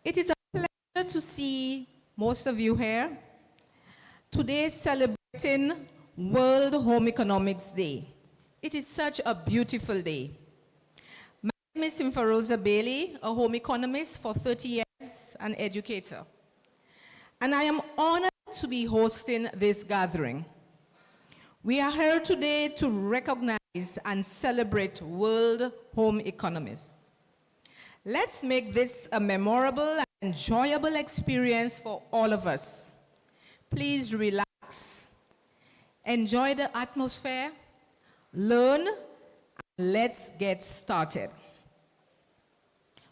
It is a pleasure to see most of you here. Today is celebrating World Home Economics Day. It is such a beautiful day. My name is Simfarosa Bailey, a home economist for 30 years, an educator. And I am honored to be hosting this gathering. We are here today to recognize and celebrate World Home Economists. Let's make this a memorable and enjoyable experience for all of us. Please relax, enjoy the atmosphere, learn, and let's get started.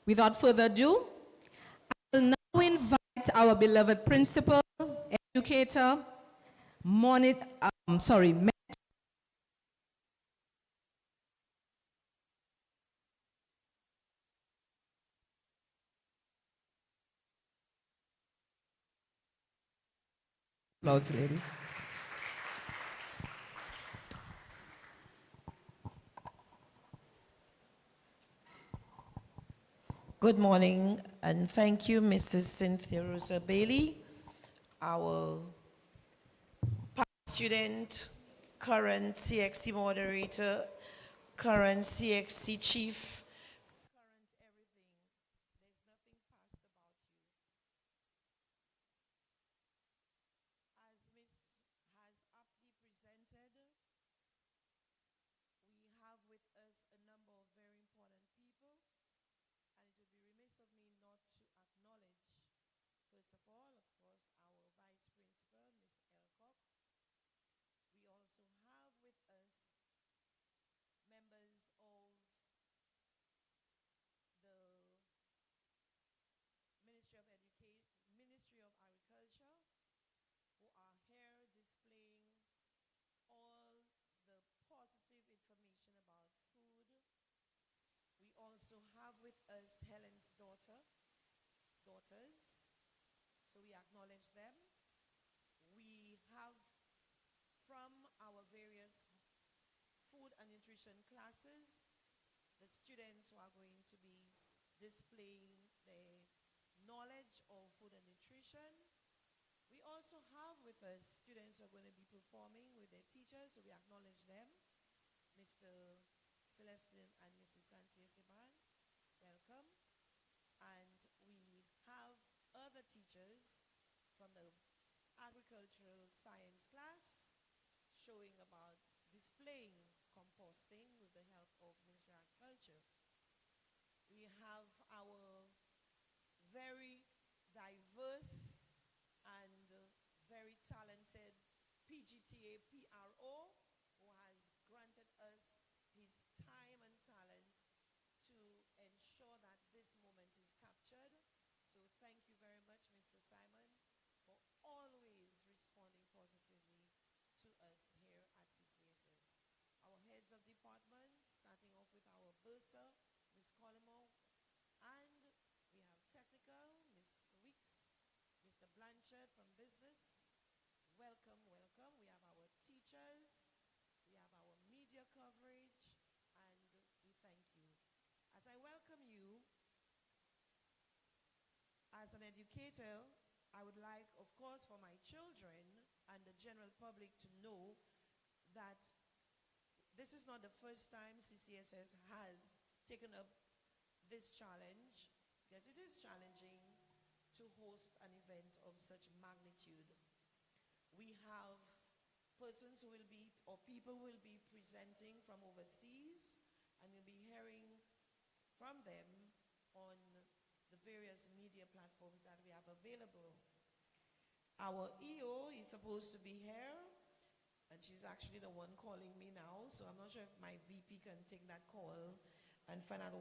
Without further ado, I will now invite our beloved principal, educator, applause, ladies. Good morning, and thank you, Mrs. Cynthia Rosa Bailey, our past student, current CXC moderator, current CXC chief, current everything. There's nothing past about you. As Miss has aptly presented, we have with us a number of very important people. And it would be remiss of me not to acknowledge, first of all, of course, our vice principal, Ms. Elcock. We also have with us members of the Ministry of Ministry of Agriculture, who are here displaying all the positive information about food. We also have with us Helen's daughters, so we acknowledge them. We have from our various food and nutrition classes, the students who are going to be displaying their knowledge of food and nutrition. We also have with us students who are going to be performing with their teachers, so we acknowledge them. Mr. Celestine and Mrs. Santiesteban, welcome. And we have other teachers from the agricultural science class showing about displaying composting with the help of Ministry of Agriculture. We have our very diverse and very talented PGTA PRO, who has granted us his time and talent to ensure that this moment is captured. So thank you very much, Mr. Simon, for always responding positively to us here at CCSS. Our heads of department, starting off with our bursar, Ms. Collimo, and we have technical, Ms. Weeks, Mr. Blanchard from business. Welcome, welcome. We have our teachers, we have our media coverage, and we thank you. As I welcome you, as an educator, I would like, of course, for my children and the general public to know that this is not the first time CCSS has taken up this challenge, because it is challenging to host an event of such magnitude. We have persons who will be, or people who will be presenting from overseas, and you'll be hearing from them on the various media platforms that we have available. Our EO is supposed to be here, and she's actually the one calling me now, so I'm not sure if my VP can take that call and find out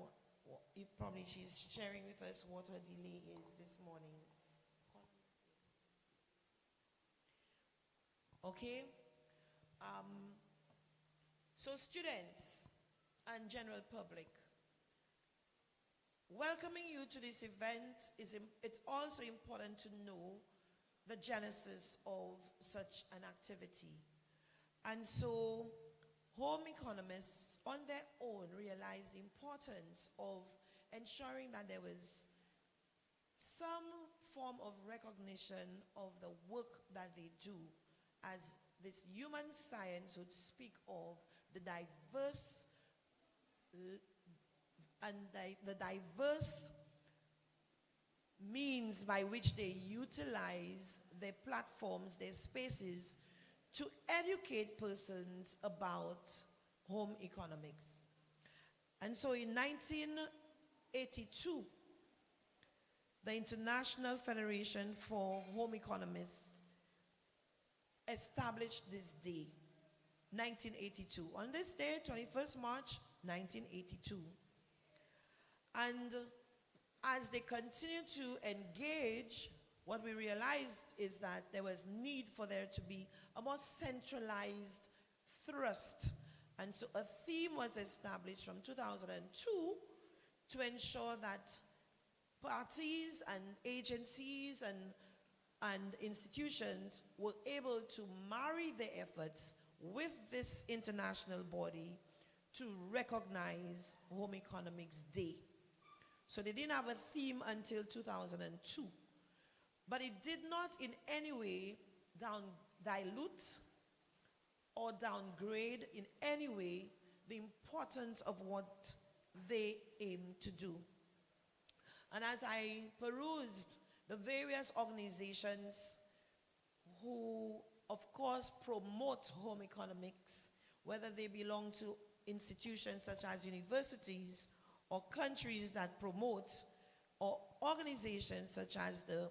if probably she's sharing with us what her delay is this morning. Okay. So students and general public, welcoming you to this event it's also important to know the genesis of such an activity. And so home economists on their own realized the importance of ensuring that there was some form of recognition of the work that they do, as this human science would speak of the diverse the diverse means by which they utilize their platforms, their spaces, to educate persons about home economics. And so in 1982, the International Federation for Home Economists established this day, 1982. On this day, 21st March, 1982. And as they continue to engage, what we realized is that there was need for there to be a more centralized thrust. And so a theme was established from 2002 to ensure that parties and agencies and institutions were able to marry their efforts with this international body to recognize Home Economics Day. So they didn't have a theme until 2002. But it did not in any way dilute or downgrade in any way the importance of what they aim to do. And as I perused the various organizations who, of course, promote home economics, whether they belong to institutions such as universities or countries that promote, or organizations such as the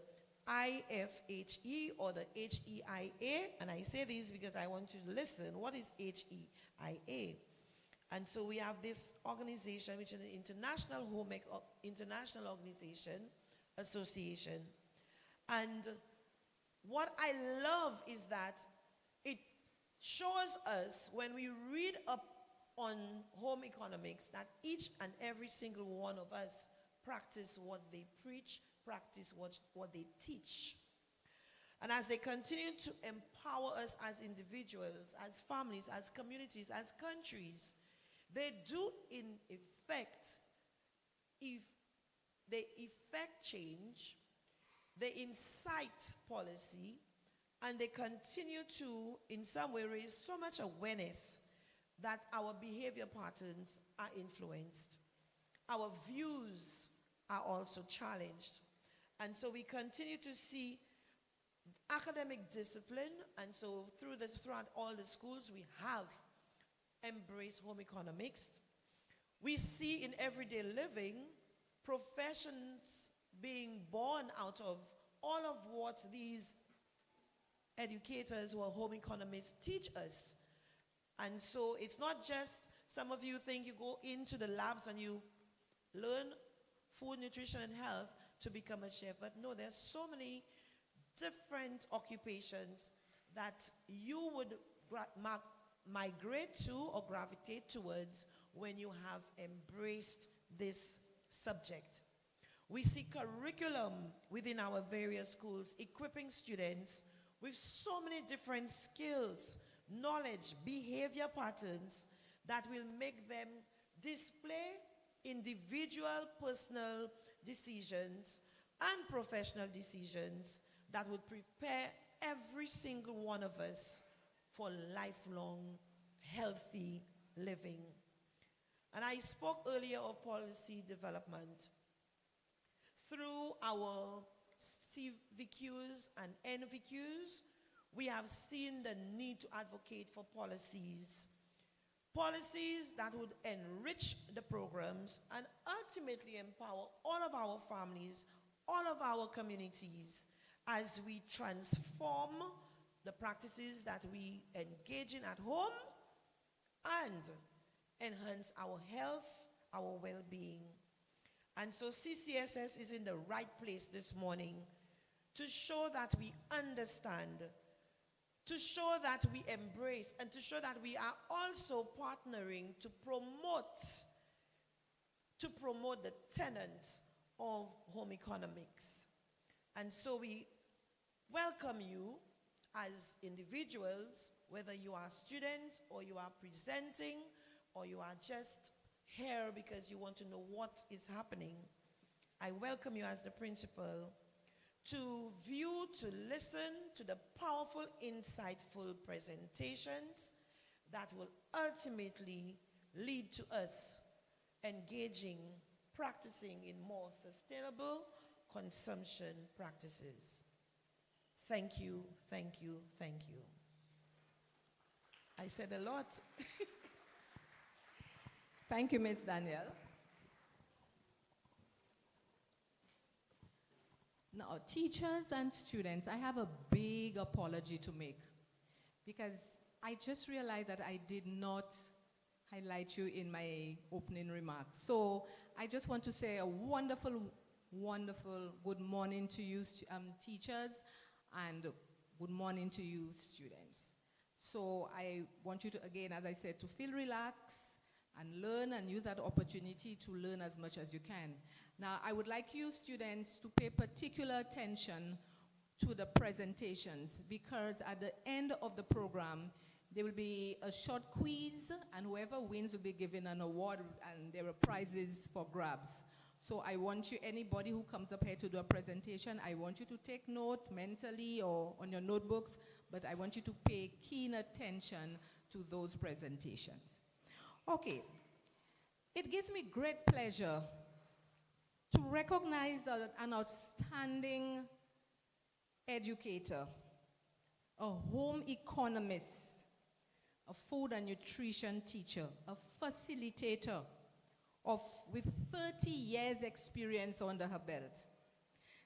IFHE or the HEIA, and I say this because I want you to listen. What is HEIA? And so we have this organization, which is an international international organization, association. And what I love is that it shows us, when we read up on home economics, that each and every single one of us practice what they preach, practice what they teach. And as they continue to empower us as individuals, as families, as communities, as countries, they do in effect, if they effect change, they incite policy, and they continue to, in some way, raise so much awareness that our behavior patterns are influenced. Our views are also challenged. And so we continue to see academic discipline, and so throughout all the schools, we have embraced home economics. We see in everyday living professions being born out of all of what these educators who are home economists teach us. And so it's not just, some of you think you go into the labs and you learn food, nutrition, and health to become a chef. But no, there's so many different occupations that you would migrate to or gravitate towards when you have embraced this subject. We see curriculum within our various schools equipping students with so many different skills, knowledge, behavior patterns that will make them display individual, personal decisions and professional decisions that would prepare every single one of us for lifelong, healthy living. And I spoke earlier of policy development. Through our CVQs and NVQs, we have seen the need to advocate for policies that would enrich the programs and ultimately empower all of our families, all of our communities, as we transform the practices that we engage in at home and enhance our health, our well-being. And so CCSS is in the right place this morning to show that we understand, to show that we embrace, and to show that we are also partnering to promote the tenets of home economics. And so we welcome you as individuals, whether you are students or you are presenting or you are just here because you want to know what is happening. I welcome you as the principal to view, to listen to the powerful, insightful presentations that will ultimately lead to us engaging, practicing in more sustainable consumption practices. Thank you, thank you, thank you. I said a lot. Thank you, Ms. Danielle. Now, teachers and students, I have a big apology to make because I just realized that I did not highlight you in my opening remarks. So I just want to say a wonderful, wonderful good morning to you, teachers, and good morning to you, students. So I want you to, again, as I said, to feel relaxed and learn and use that opportunity to learn as much as you can. Now, I would like you students to pay particular attention to the presentations because at the end of the program, there will be a short quiz and whoever wins will be given an award and there are prizes for grabs. So I want you, anybody who comes up here to do a presentation, I want you to take note mentally or on your notebooks, but I want you to pay keen attention to those presentations. Okay, it gives me great pleasure to recognize an outstanding educator, a home economist, a food and nutrition teacher, a facilitator with 30 years experience under her belt.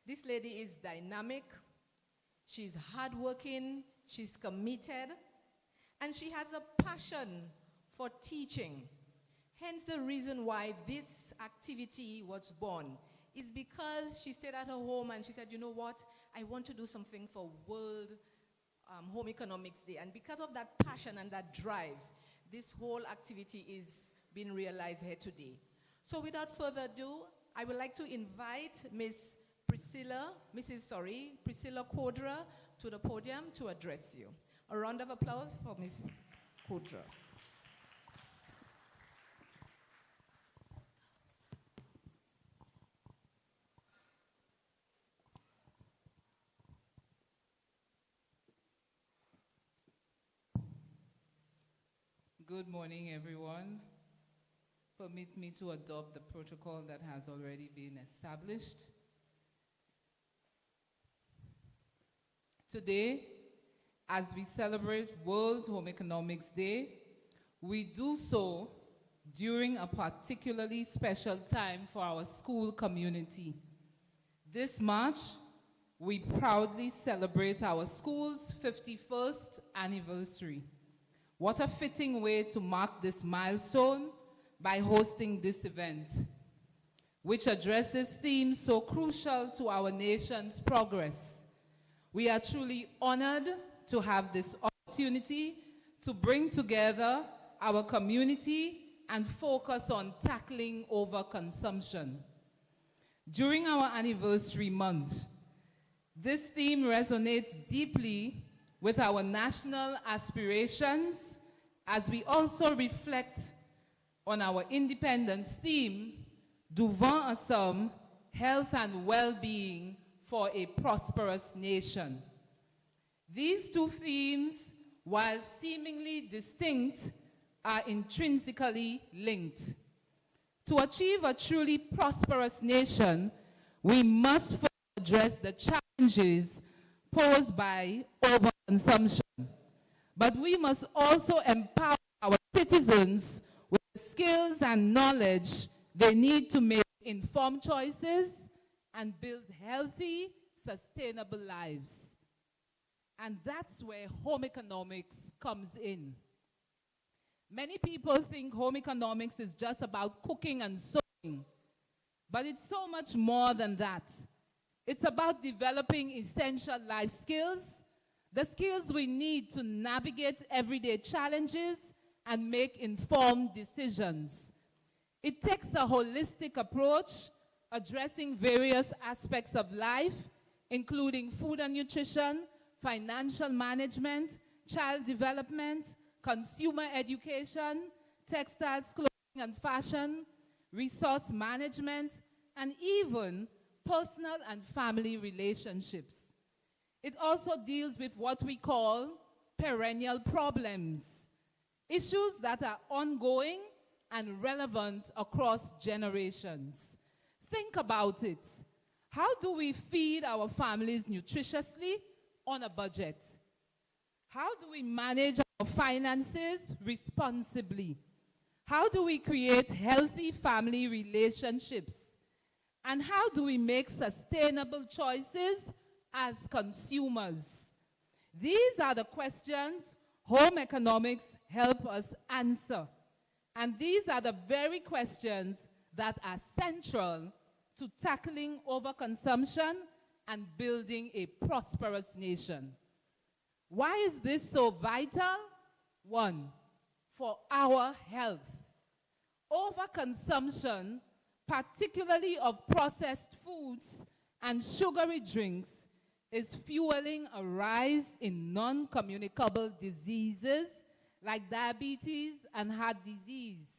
This lady is dynamic, she's hardworking, she's committed, and she has a passion for teaching. Hence the reason why this activity was born is because she stayed at her home and she said, you know what, I want to do something for World Home Economics Day. And because of that passion and that drive, this whole activity is being realized here today. So without further ado, I would like to invite Priscilla Kodra to the podium to address you. A round of applause for Ms. Kodra. Good morning, everyone. Permit me to adopt the protocol that has already been established. Today, as we celebrate World Home Economics Day, we do so during a particularly special time for our school community. This March, we proudly celebrate our school's 51st anniversary. What a fitting way to mark this milestone by hosting this event, which addresses themes so crucial to our nation's progress. We are truly honored to have this opportunity to bring together our community and focus on tackling overconsumption. During our anniversary month, this theme resonates deeply with our national aspirations as we also reflect on our independence theme, Devant Ensemble, Health and Well-Being for a Prosperous Nation. These two themes, while seemingly distinct, are intrinsically linked. To achieve a truly prosperous nation, we must first address the challenges posed by overconsumption. But we must also empower our citizens with the skills and knowledge they need to make informed choices and build healthy, sustainable lives. And that's where home economics comes in. Many people think home economics is just about cooking and sewing, but it's so much more than that. It's about developing essential life skills, the skills we need to navigate everyday challenges and make informed decisions. It takes a holistic approach, addressing various aspects of life, including food and nutrition, financial management, child development, consumer education, textiles, clothing and fashion, resource management, and even personal and family relationships. It also deals with what we call perennial problems, issues that are ongoing and relevant across generations. Think about it. How do we feed our families nutritiously on a budget? How do we manage our finances responsibly? How do we create healthy family relationships? And how do we make sustainable choices as consumers? These are the questions home economics help us answer. And these are the very questions that are central to tackling overconsumption and building a prosperous nation. Why is this so vital? One, for our health. Overconsumption, particularly of processed foods and sugary drinks, is fueling a rise in non-communicable diseases like diabetes and heart disease.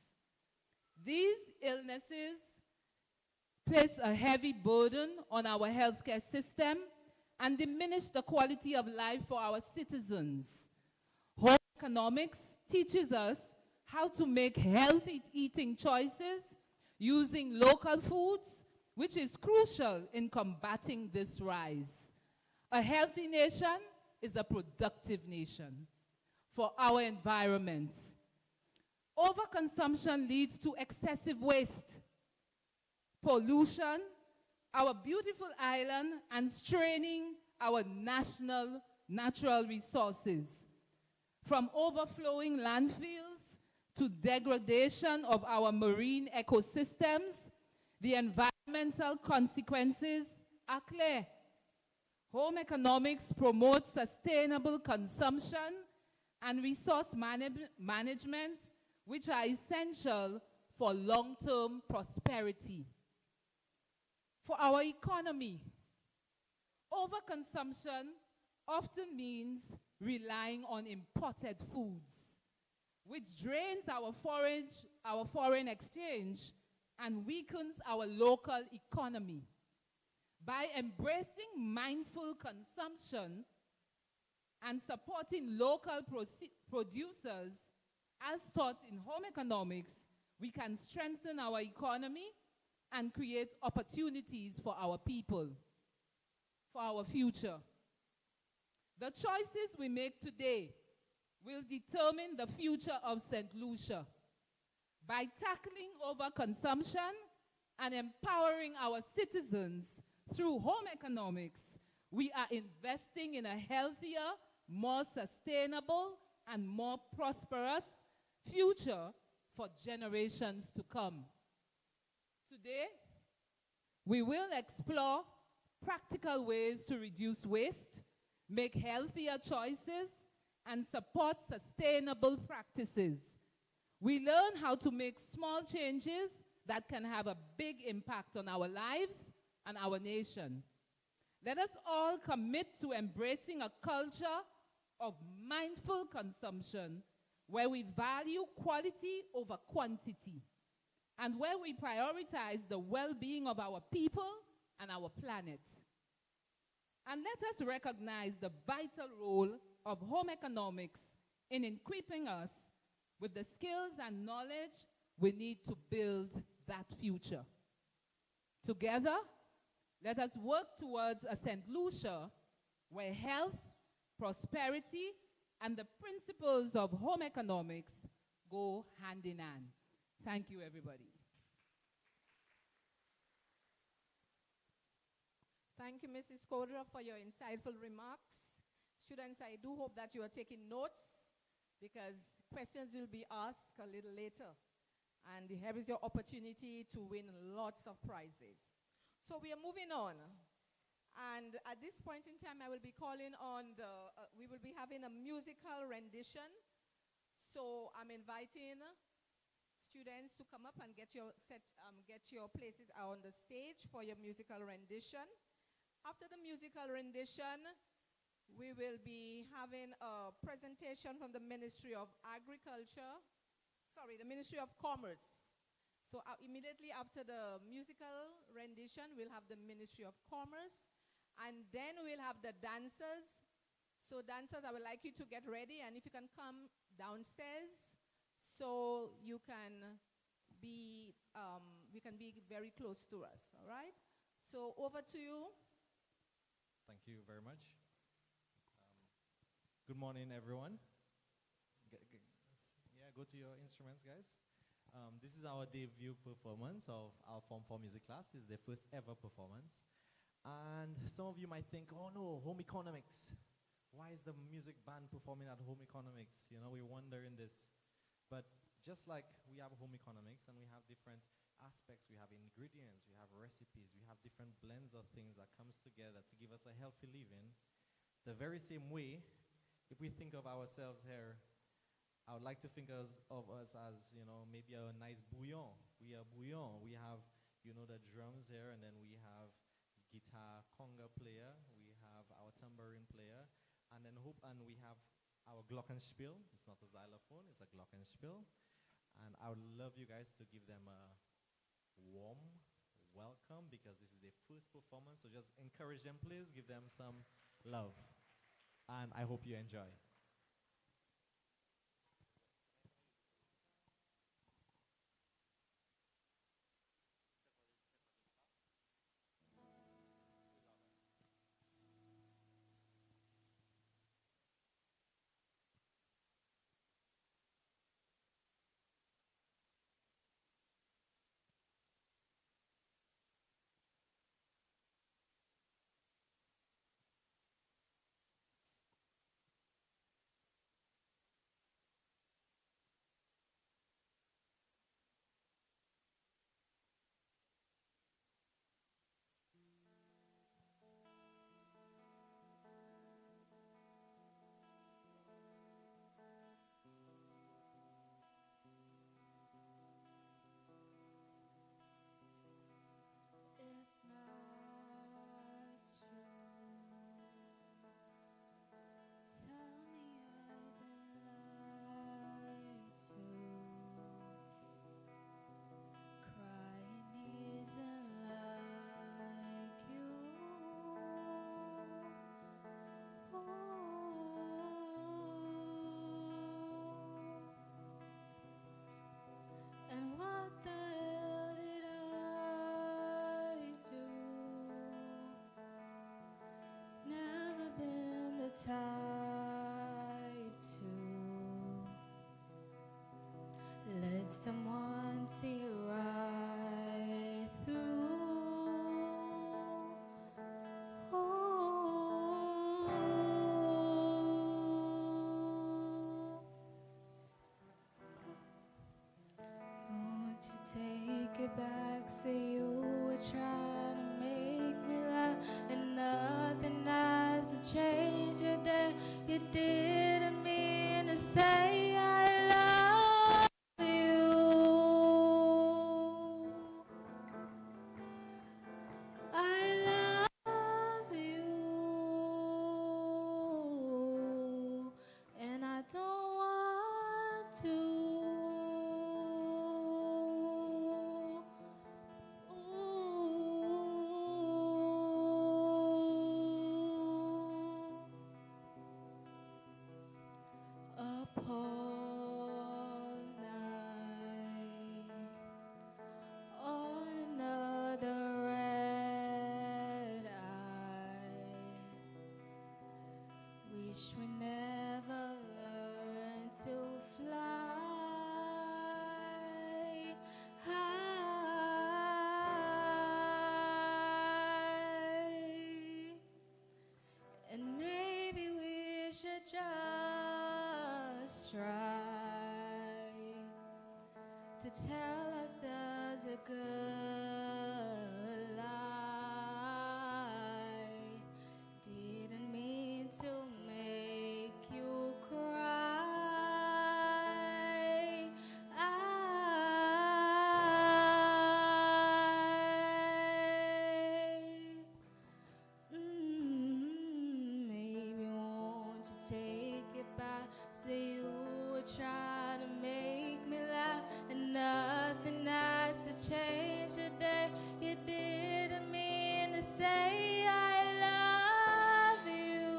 These illnesses place a heavy burden on our healthcare system and diminish the quality of life for our citizens. Home economics teaches us how to make healthy eating choices using local foods, which is crucial in combating this rise. A healthy nation is a productive nation. For our environment, overconsumption leads to excessive waste, pollution, our beautiful island, and straining our national natural resources. From overflowing landfills to degradation of our marine ecosystems, the environmental consequences are clear. Home economics promotes sustainable consumption and resource management, which are essential for long-term prosperity. For our economy, overconsumption often means relying on imported foods, which drains our foreign exchange and weakens our local economy. By embracing mindful consumption and supporting local producers, as taught in home economics, we can strengthen our economy and create opportunities for our people, for our future. The choices we make today will determine the future of St. Lucia. By tackling overconsumption and empowering our citizens through home economics, we are investing in a healthier, more sustainable, and more prosperous future for generations to come. Today, we will explore practical ways to reduce waste, make healthier choices, and support sustainable practices. We learn how to make small changes that can have a big impact on our lives and our nation. Let us all commit to embracing a culture of mindful consumption where we value quality over quantity and where we prioritize the well-being of our people and our planet. And let us recognize the vital role of home economics in equipping us with the skills and knowledge we need to build that future. Together, let us work towards a St. Lucia where health, prosperity, and the principles of home economics go hand in hand. Thank you, everybody. Thank you, Mrs. Kodra, for your insightful remarks. Students, I do hope that you are taking notes because questions will be asked a little later. And here is your opportunity to win lots of prizes. So we are moving on. And at this point in time, I will be calling on we will be having a musical rendition. So I'm inviting students to come up and get your places on the stage for your musical rendition. After the musical rendition, we will be having a presentation from the Ministry of Commerce. So immediately after the musical rendition, we'll have the Ministry of Commerce, and then we'll have the dancers. So dancers, I would like you to get ready, and if you can come downstairs, so you can be, we can be very close to us, all right? So over to you. Thank you very much. Good morning, everyone. Yeah, go to your instruments, guys. This is our debut performance of our Form 4 music class. It's their first ever performance. And some of you might think, oh no, home economics. Why is the music band performing at home economics? You know, we wonder in this. But just like we have home economics and we have different aspects, we have ingredients, we have recipes, we have different blends of things that comes together to give us a healthy living. The very same way, if we think of ourselves here, I would like to think of us as, you know, maybe a nice bouillon. We are bouillon. We have, you know, the drums here, and then we have guitar conga player. We have our tambourine player, and then we have our glockenspiel. It's not a xylophone, it's a glockenspiel. And I would love you guys to give them a warm welcome because this is their first performance. So just encourage them, please. Give them some love. And I hope you enjoy. It's not true. Tell me I've been lied to. Crying isn't like you. And what the hell did I do? Never been the type to let someone see right through. Want to take it back, say you were trying to make me laugh, and nothing has to change your day. You didn't mean to say I love you. I love you, and I don't want to. Up all night on another red eye. Wish we never learned to fly high. And maybe we should just try to tell ourselves a good lie. Didn't mean to make you cry. Maybe won't you take it back? Say you were trying to make me laugh, and nothing has to change the day. You didn't mean to say I love you.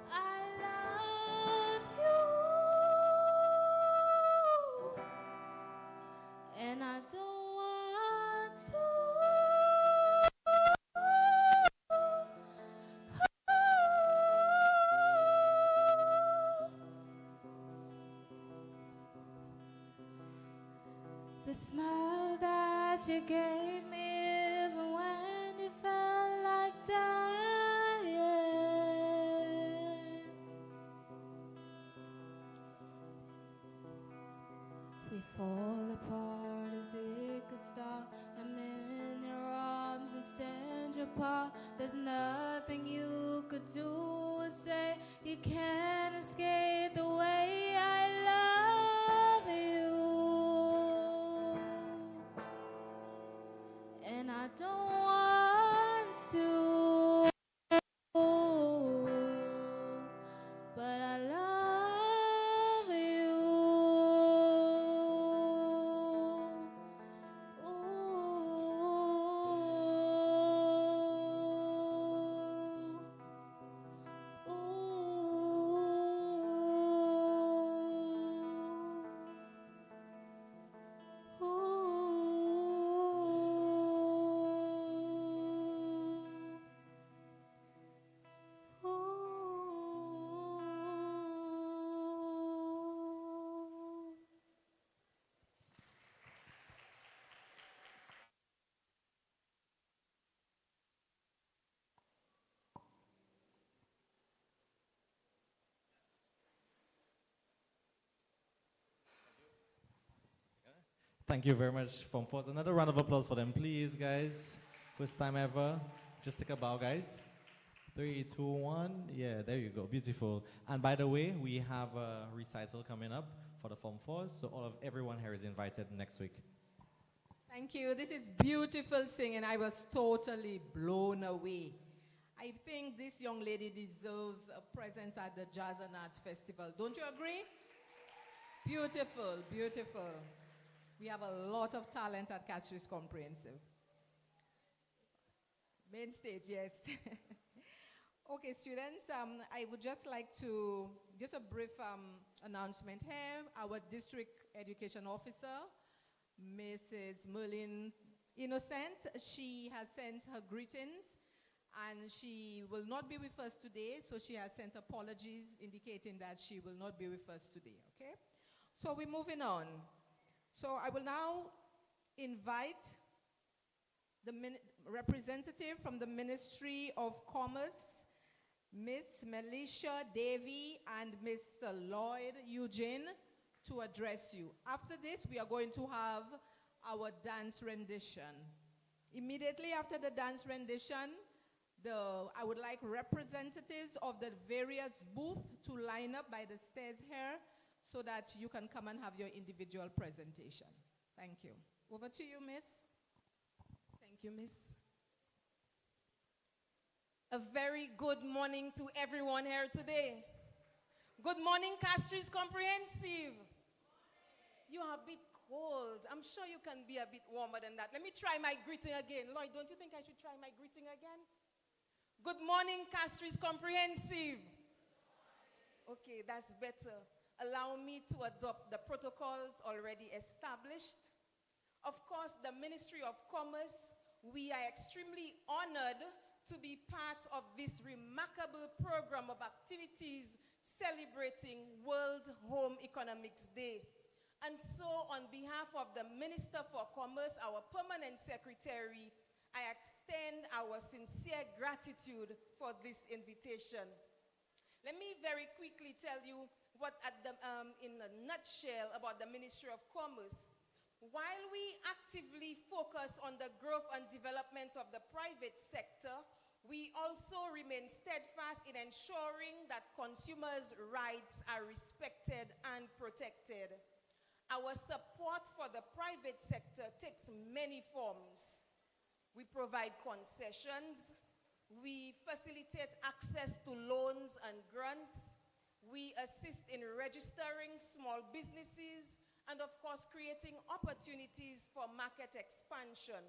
I love you, and I don't want to. The smile that you gave me even when you felt like dying. We fall apart as it could start. I'm in your arms and stand apart. There's nothing you could do or say. You can't escape the way I love you. And I don't want to, but I love you. Thank you very much, Form 4. Another round of applause for them, please, guys. First time ever. Just take a bow, guys. 3, 2, 1. Yeah, there you go. Beautiful. And by the way, we have a recital coming up for the Form 4s, so everyone here is invited next week. Thank you. This is beautiful singing. I was totally blown away. I think this young lady deserves a presence at the Jazz and Arts Festival. Don't you agree? Beautiful, beautiful. We have a lot of talent at Castries Comprehensive. Main stage, yes. Okay, students, I would just like to, just a brief announcement here. Our district education officer, Mrs. Merlin Innocent, she has sent her greetings, and she will not be with us today, so she has sent apologies indicating that she will not be with us today, okay? So we're moving on. So I will now invite the representative from the Ministry of Commerce, Ms. Melisha Davy and Mr. Lloyd Eugene, to address you. After this, we are going to have our dance rendition. Immediately after the dance rendition, I would like representatives of the various booths to line up by the stairs here so that you can come and have your individual presentation. Thank you. Over to you, Miss. Thank you, Miss. A very good morning to everyone here today. Good morning, Castries Comprehensive. You are a bit cold. I'm sure you can be a bit warmer than that. Let me try my greeting again. Lloyd, don't you think I should try my greeting again? Good morning, Castries Comprehensive. Okay, that's better. Allow me to adopt the protocols already established. Of course, the Ministry of Commerce, we are extremely honored to be part of this remarkable program of activities celebrating World Home Economics Day. And so, on behalf of the Minister for Commerce, our Permanent Secretary, I extend our sincere gratitude for this invitation. Let me very quickly tell you what, in a nutshell, about the Ministry of Commerce. While we actively focus on the growth and development of the private sector, we also remain steadfast in ensuring that consumers' rights are respected and protected. Our support for the private sector takes many forms. We provide concessions, we facilitate access to loans and grants, we assist in registering small businesses and of course, creating opportunities for market expansion.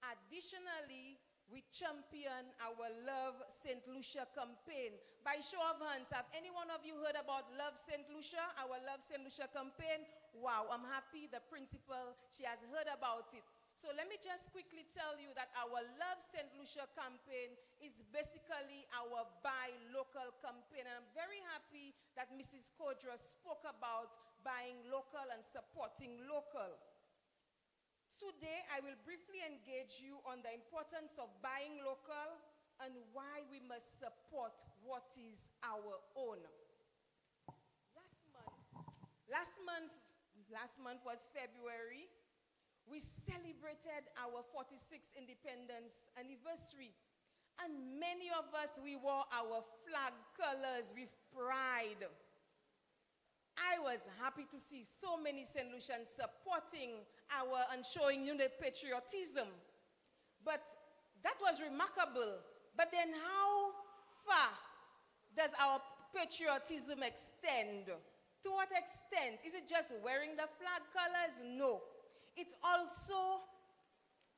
Additionally, we champion our Love St. Lucia campaign. By show of hands, have any one of you heard about Love St. Lucia, our Love St. Lucia campaign? Wow, I'm happy the principal, she has heard about it. So let me just quickly tell you that our Love St. Lucia campaign is basically our Buy Local campaign. And I'm very happy that Mrs. Kodra spoke about buying local and supporting local. Today, I will briefly engage you on the importance of buying local and why we must support what is our own. Last month was February. We celebrated our 46th independence anniversary. And many of us, we wore our flag colors with pride. I was happy to see so many St. Lucians supporting our and showing the patriotism. But that was remarkable. But then how far does our patriotism extend? To what extent? Is it just wearing the flag colors? No. It's also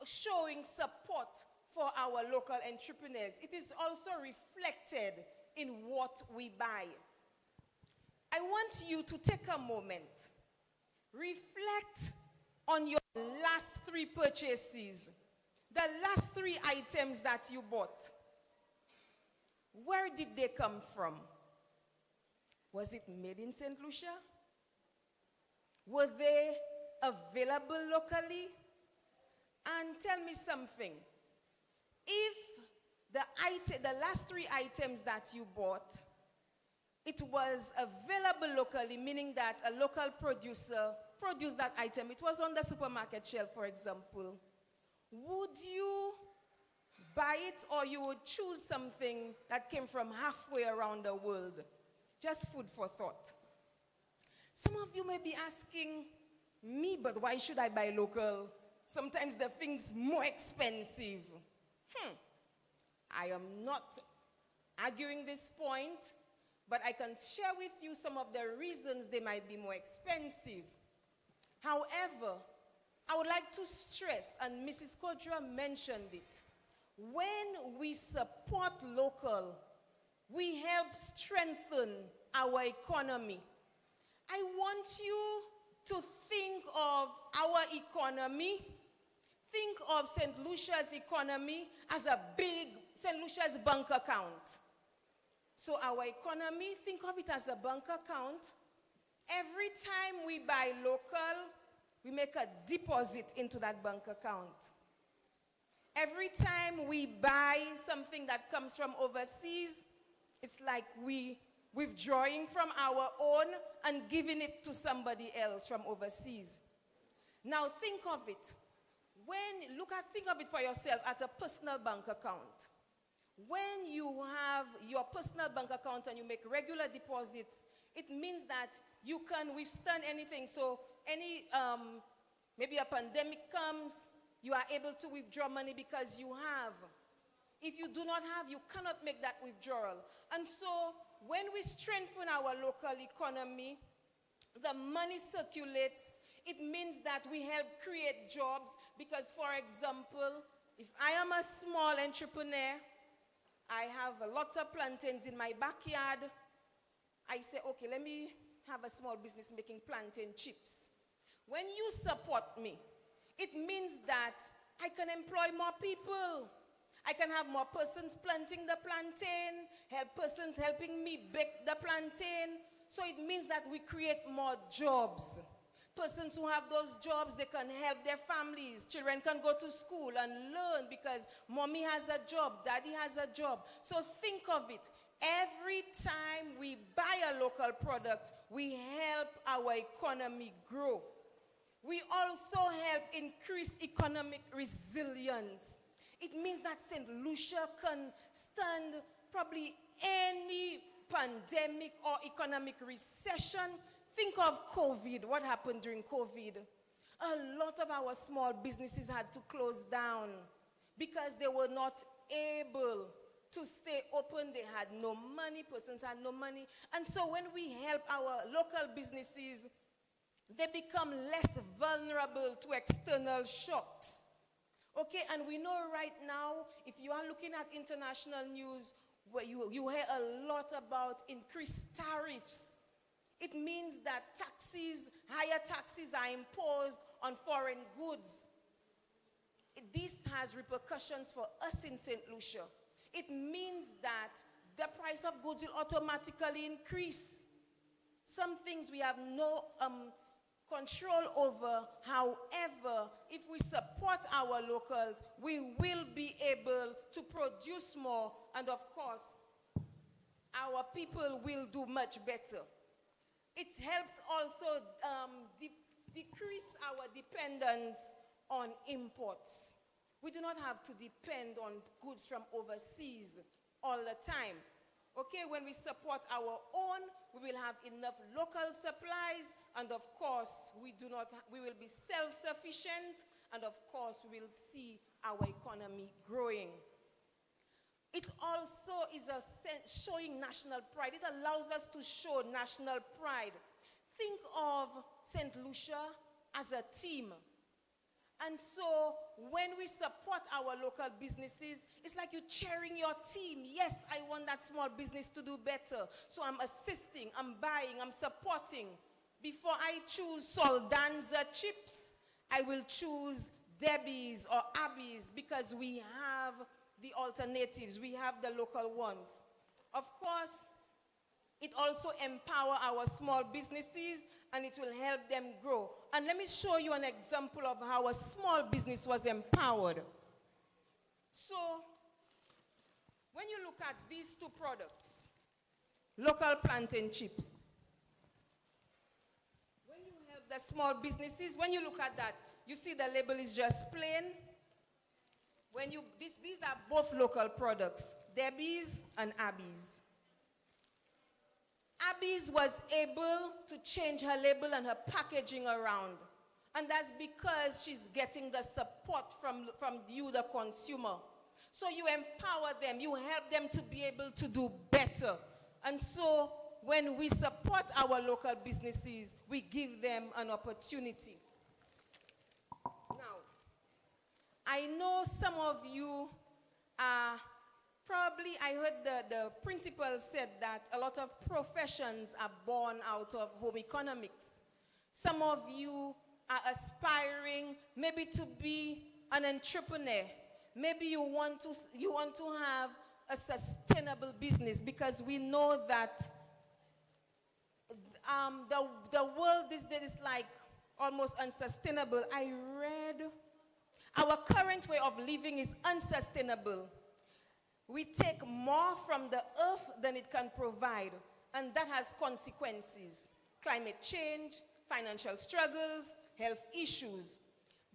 showing support for our local entrepreneurs. It is also reflected in what we buy. I want you to take a moment, reflect on your last 3 purchases, the last 3 items that you bought. Where did they come from? Was it made in St. Lucia? Were they available locally? And tell me something. If the last 3 items that you bought, it was available locally, meaning that a local producer produced that item. It was on the supermarket shelf, for example. Would you buy it, or you would choose something that came from halfway around the world? Just food for thought. Some of you may be asking me, but why should I buy local? Sometimes the thing's more expensive. I am not arguing this point, but I can share with you some of the reasons they might be more expensive. However, I would like to stress, and Mrs. Kodra mentioned it, when we support local, we help strengthen our economy. I want you to think of our economy, think of St. Lucia's economy as a big St. Lucia's bank account. So our economy, think of it as a bank account. Every time we buy local, we make a deposit into that bank account. Every time we buy something that comes from overseas, it's like we withdrawing from our own and giving it to somebody else from overseas. Now think of it. Think of it for yourself as a personal bank account. When you have your personal bank account and you make regular deposits, it means that you can withstand anything. So maybe a pandemic comes, you are able to withdraw money because you have. If you do not have, you cannot make that withdrawal. And so when we strengthen our local economy, the money circulates. It means that we help create jobs because, for example, if I am a small entrepreneur, I have lots of plantains in my backyard. I say, okay, let me have a small business making plantain chips. When you support me, it means that I can employ more people. I can have more persons planting the plantain, persons helping me bake the plantain. So it means that we create more jobs. Persons who have those jobs, they can help their families. Children can go to school and learn because mommy has a job, daddy has a job. So think of it. Every time we buy a local product, we help our economy grow. We also help increase economic resilience. It means that St. Lucia can stand probably any pandemic or economic recession. Think of COVID, what happened during COVID. A lot of our small businesses had to close down because they were not able to stay open. They had no money, persons had no money. And so when we help our local businesses, They become less vulnerable to external shocks. Okay, and we know right now, if you are looking at international news, where you hear a lot about increased tariffs. It means that higher taxes are imposed on foreign goods. This has repercussions for us in St. Lucia. It means that the price of goods will automatically increase. Some things we have no control over. However, if we support our locals, we will be able to produce more, and of course, our people will do much better. It helps also decrease our dependence on imports. We do not have to depend on goods from overseas all the time. Okay, when we support our own, we will have enough local supplies, and of course, we will be self-sufficient, and of course, we will see our economy growing. It also is showing national pride. It allows us to show national pride. Think of St. Lucia as a team. And so when we support our local businesses, it's like you're cheering your team. Yes, I want that small business to do better. So I'm assisting, I'm buying, I'm supporting. Before I choose Soldanza chips, I will choose Debbie's or Abby's, because we have the alternatives, we have the local ones. Of course, it also empowers our small businesses, and it will help them grow. And let me show you an example of how a small business was empowered. So, when you look at these two products, local plantain chips, when you help the small businesses, when you look at that, you see the label is just plain. These are both local products, Debbie's and Abby's. Abby's was able to change her label and her packaging around. And that's because she's getting the support from you, the consumer. So you empower them, you help them to be able to do better. And so when we support our local businesses, we give them an opportunity. Now, I know some of you are probably, I heard the principal said that a lot of professions are born out of home economics. Some of you are aspiring maybe to be an entrepreneur. Maybe you want to have a sustainable business, because we know that the world these days is like almost unsustainable. I read our current way of living is unsustainable. We take more from the earth than it can provide, and that has consequences. Climate change, financial struggles, health issues.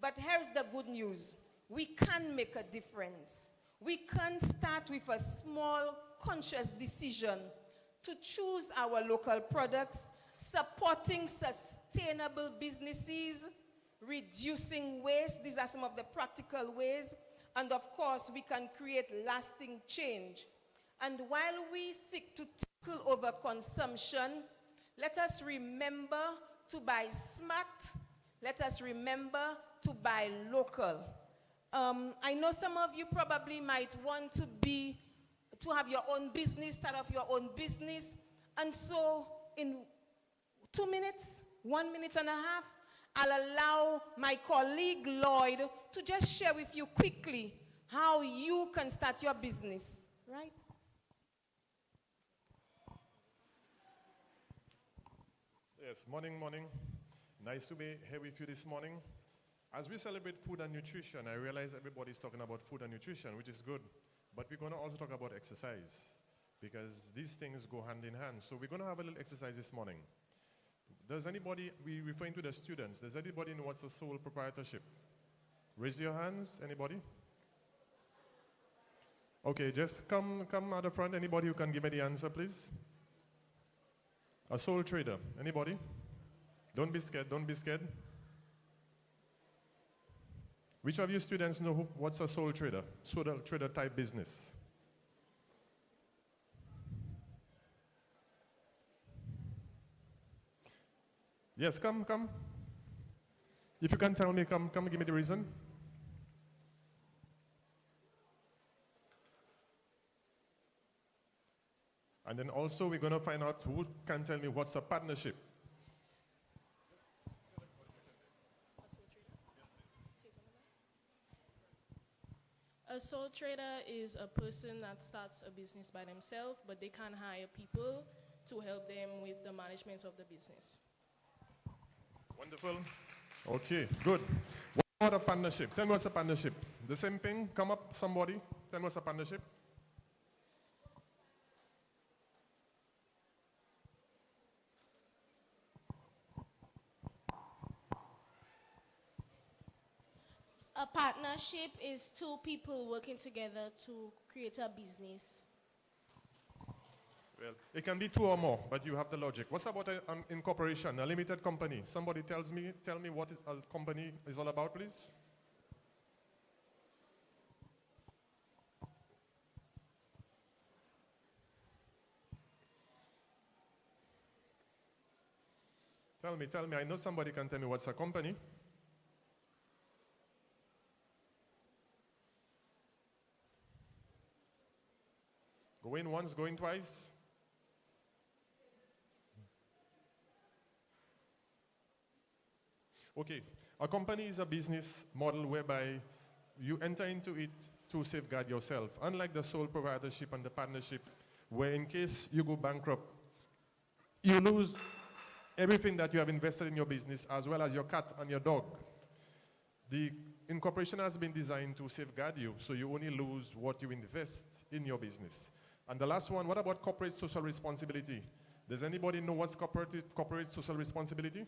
But here's the good news. We can make a difference. We can start with a small, conscious decision to choose our local products, supporting sustainable businesses, reducing waste. These are some of the practical ways. And of course, we can create lasting change. And while we seek to tackle overconsumption, let us remember to buy smart. Let us remember to buy local. I know some of you probably might want to have your own business, start off your own business. And so in 2 minutes, 1 minute and a half, I'll allow my colleague Lloyd to just share with you quickly how you can start your business, right? Yes, morning. Nice to be here with you this morning. As we celebrate food and nutrition, I realize everybody's talking about food and nutrition, which is good. But we're going to also talk about exercise, because these things go hand in hand. So we're going to have a little exercise this morning. Does anybody, we're referring to the students, does anybody know what's a sole proprietorship? Raise your hands, anybody? Okay, just come at the front. Anybody who can give me the answer, please? A sole trader, anybody? Don't be scared. Which of you students know what's a sole trader? Sole trader type business. Yes, come, come. If you can tell me, come give me the reason. And then also we're going to find out who can tell me what's a partnership. A sole trader is a person that starts a business by themselves, but they can hire people to help them with the management of the business. Wonderful. Okay, good. What about a partnership? Tell me what's a partnership. The same thing? Come up, somebody. Tell me what's a partnership. A partnership is two people working together to create a business. Well, it can be two or more, but you have the logic. What's about an incorporation, a limited company? Somebody tell me what is a company is all about, please. Tell me. I know somebody can tell me what's a company. Going once, going twice. Okay, a company is a business model whereby you enter into it to safeguard yourself. Unlike the sole proprietorship and the partnership, where in case you go bankrupt, you lose everything that you have invested in your business, as well as your cat and your dog. The incorporation has been designed to safeguard you, so you only lose what you invest in your business. And the last one, what about corporate social responsibility? Does anybody know what's corporate social responsibility?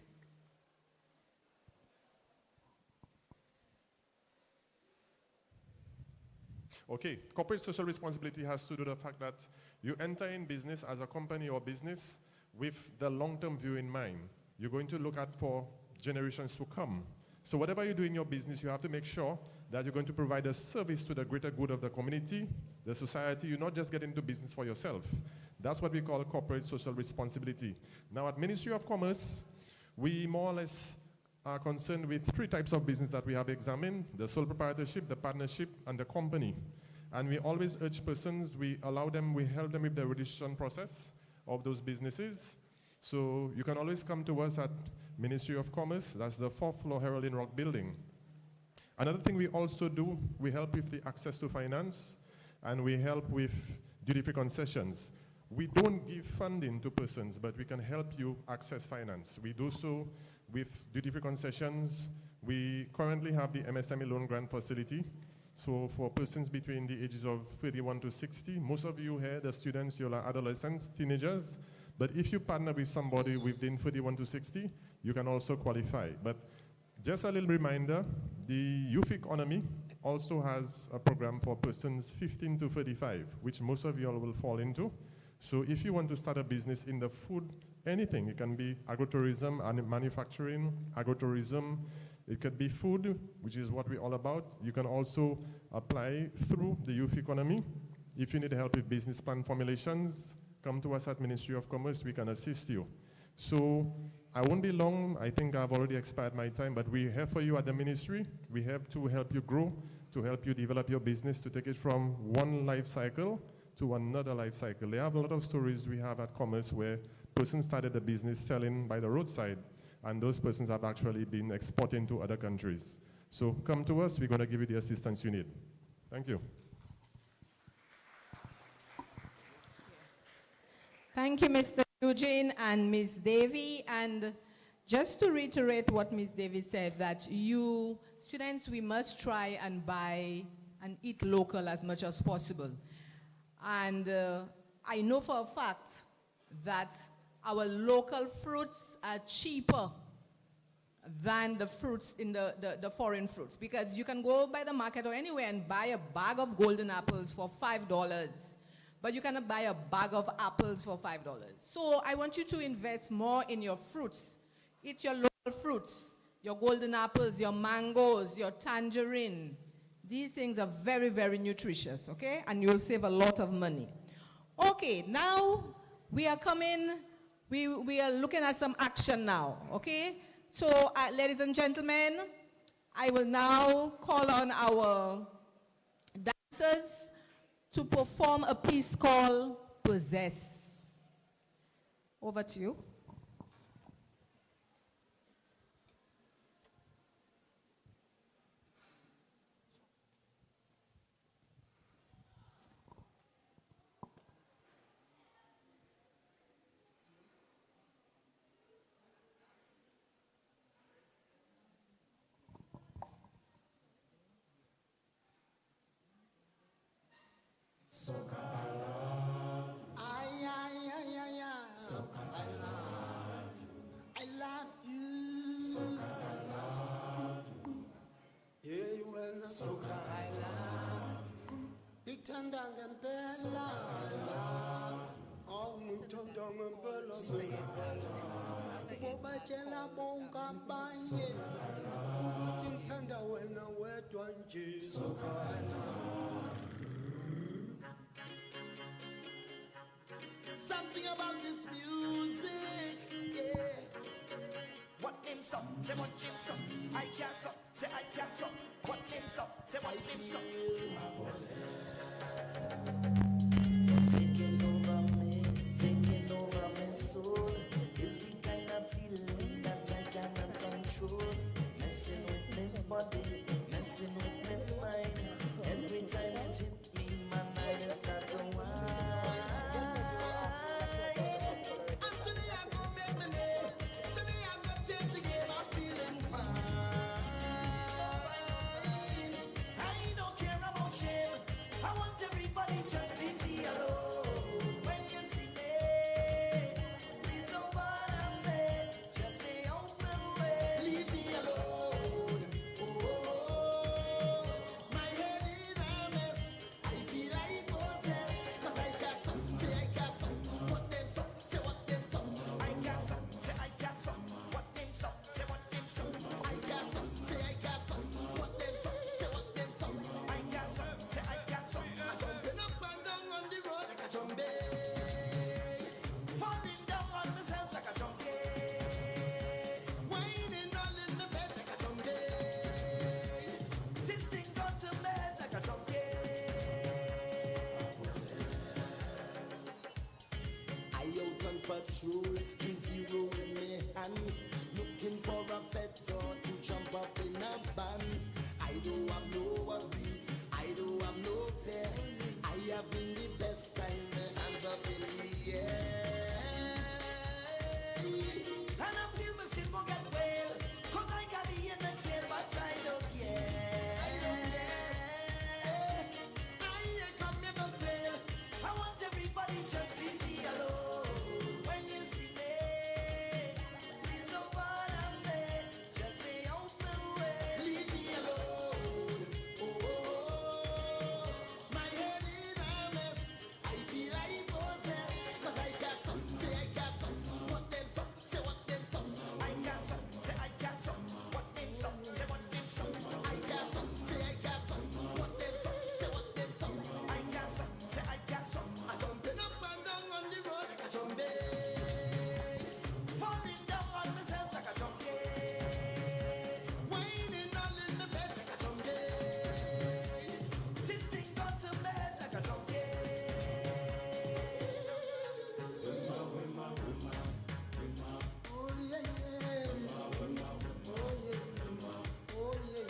Okay, corporate social responsibility has to do with the fact that you enter in business as a company or business with the long-term view in mind. You're going to look at for generations to come. So whatever you do in your business, you have to make sure that you're going to provide a service to the greater good of the community, the society. You're not just getting into business for yourself. That's what we call corporate social responsibility. Now at Ministry of Commerce, we more or less are concerned with three types of business that we have examined: the sole proprietorship, the partnership, and the company. And we always urge persons, we help them with the registration process of those businesses. So you can always come to us at Ministry of Commerce. That's the 4th floor Herald in Rock building. Another thing we also do, we help with the access to finance, and we help with duty-free concessions. We don't give funding to persons, but we can help you access finance. We do so with duty-free concessions. We currently have the MSME loan grant facility. So for persons between the ages of 31 to 60, most of you here, the students, you're adolescents, teenagers, but if you partner with somebody within 31 to 60, you can also qualify. But just a little reminder, the youth economy also has a program for persons 15 to 35, which most of you all will fall into. So if you want to start a business in the food, anything, it can be agrotourism and manufacturing, agrotourism, it could be food, which is what we're all about. You can also apply through the youth economy. If you need help with business plan formulations, come to us at Ministry of Commerce, we can assist you. So I won't be long, I think I've already expired my time, but we're here for you at the ministry. We have to help you grow, to help you develop your business, to take it from one life cycle to another life cycle. They have a lot of stories we have at Commerce where persons started a business selling by the roadside, and those persons have actually been exporting to other countries. So come to us, we're going to give you the assistance you need. Thank you. Thank you, Mr. Eugene and Ms. Davy. And just to reiterate what Ms. Davy said, that you students, we must try and buy and eat local as much as possible. And I know for a fact that our local fruits are cheaper than the fruits in the foreign fruits, because you can go by the market or anywhere and buy a bag of golden apples for $5, but you cannot buy a bag of apples for $5. So I want you to invest more in your fruits. Eat your local fruits, your golden apples, your mangoes, your tangerine. These things are very, very nutritious, okay? And you'll save a lot of money. Okay, now we are coming we are looking at some action now, okay? So, ladies and gentlemen, I will now call on our dancers to perform a piece called Possess. Over to you. Something about this music, yeah. What name stop? Say what name stop? I can't stop. Say I can't stop. What name stop? Say what name stop? Taking over my soul is the kind of feeling that I cannot control. Messing with my body, messing with my mind. Every time it hit me, my mind start to whine. And today I go make my name. Today I go change the game. I'm feeling fine. So fine. I don't care about shame. I want everybody just leave me alone. When you see me, please don't bother me. Just stay out my way. Leave me alone. Oh, my head in a mess. I feel like possessed. 'Cause I can't stop. Say I can't stop. What them stop? Say what them stop. I can't stop. Say I can't stop. What them stop? Say what them stop. I can't stop. Say I can't stop. What them stop? Say what them stop. I can't stop. Say I can't stop. I'm jumping up and down on the road like a jumping. Falling down on myself like a jumping. Whining all in the bed like a jumping. This thing got to bed like a jumping. I out on patrol, 3-0 in my hand, looking for a vetor to jump up in a van. I don't have no worries, I don't have no fear. I have been the best time, my hands up in the air. And I feel my skin will get well, 'cause I got the end and tail, but I don't care. I don't care. I ain't come here to fail. I want everybody just leave me alone. When you see me, please don't bother me. Just stay out my way. Leave me alone. Oh, my head in a mess. I feel like possessed. 'Cause I can't stop. Say I can't stop. What them stop? Say what them stop. I can't stop. Say I can't stop. What them stop? Say what them stop. I can't stop. Say I can't stop. What them stop? Say what them stop. I can't stop. Say I can't stop. I'm jumping up and down on the road like a jumping. Falling down on myself like a jumping. Whining all in the bed like a jumping. This thing got to bed like a jumping. Oh yeah, yeah. Oh yeah. Oh yeah.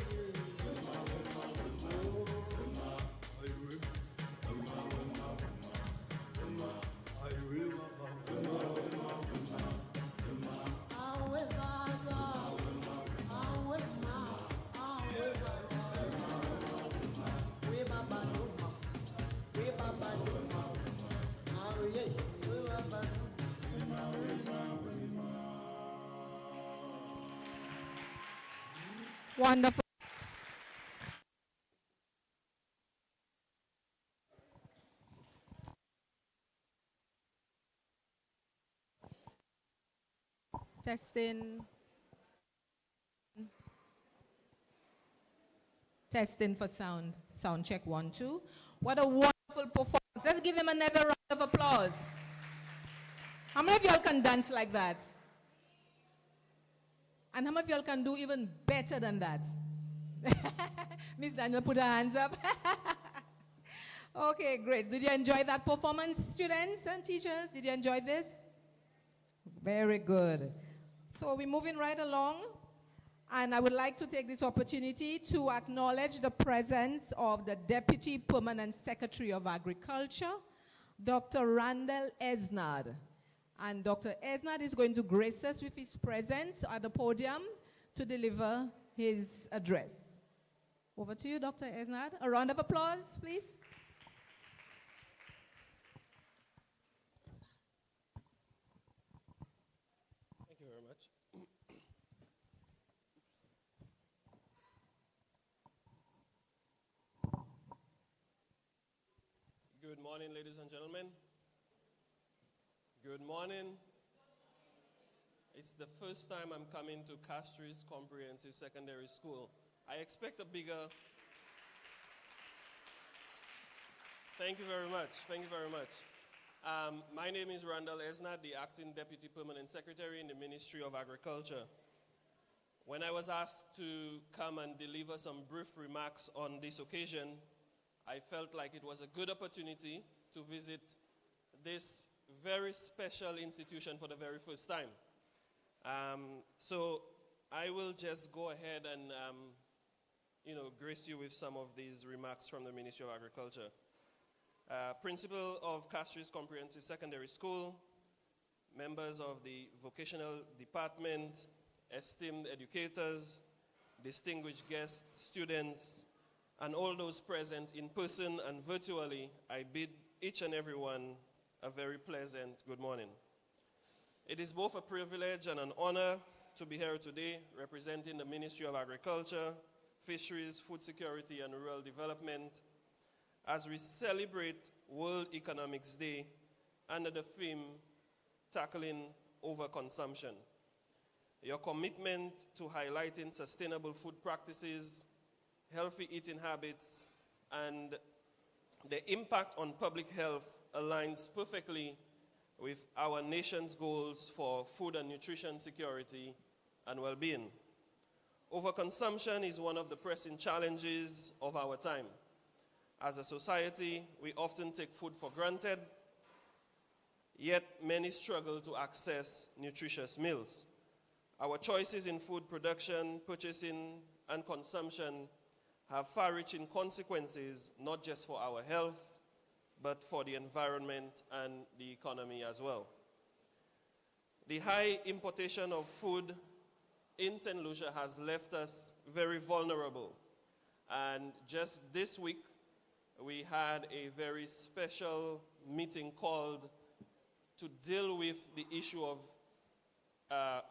Wonderful. Testing. Testing for sound. Sound check 1, 2. What a wonderful performance. Let's give him another round of applause. How many of y'all can dance like that? And how many of y'all can do even better than that? Miss Daniel put her hands up. Okay, great. Did you enjoy that performance, students and teachers? Did you enjoy this? Very good. So we're moving right along. And I would like to take this opportunity to acknowledge the presence of the Deputy Permanent Secretary of Agriculture, Dr. Randall Esnard. And Dr. Esnard is going to grace us with his presence at the podium to deliver his address. Over to you, Dr. Esnard. A round of applause, please. Thank you very much. Good morning, ladies and gentlemen. Good morning. It's the first time I'm coming to Castries Comprehensive Secondary School. I expect a bigger... Thank you very much. Thank you very much. My name is Randall Esnard, the Acting Deputy Permanent Secretary in the Ministry of Agriculture. When I was asked to come and deliver some brief remarks on this occasion, I felt like it was a good opportunity to visit this very special institution for the very first time. So I will just go ahead and grace you with some of these remarks from the Ministry of Agriculture. Principal of Castries Comprehensive Secondary School, members of the vocational department, esteemed educators, distinguished guests, students, and all those present in person and virtually, I bid each and every one a very pleasant good morning. It is both a privilege and an honor to be here today representing the Ministry of Agriculture, Fisheries, Food Security, and Rural Development as we celebrate World Economics Day under the theme Tackling Overconsumption. Your commitment to highlighting sustainable food practices, healthy eating habits, and the impact on public health aligns perfectly with our nation's goals for food and nutrition security and well-being. Overconsumption is one of the pressing challenges of our time. As a society, we often take food for granted, yet many struggle to access nutritious meals. Our choices in food production, purchasing, and consumption have far-reaching consequences, not just for our health, but for the environment and the economy as well. The high importation of food in St. Lucia has left us very vulnerable. And just this week, we had a very special meeting called to deal with the issue of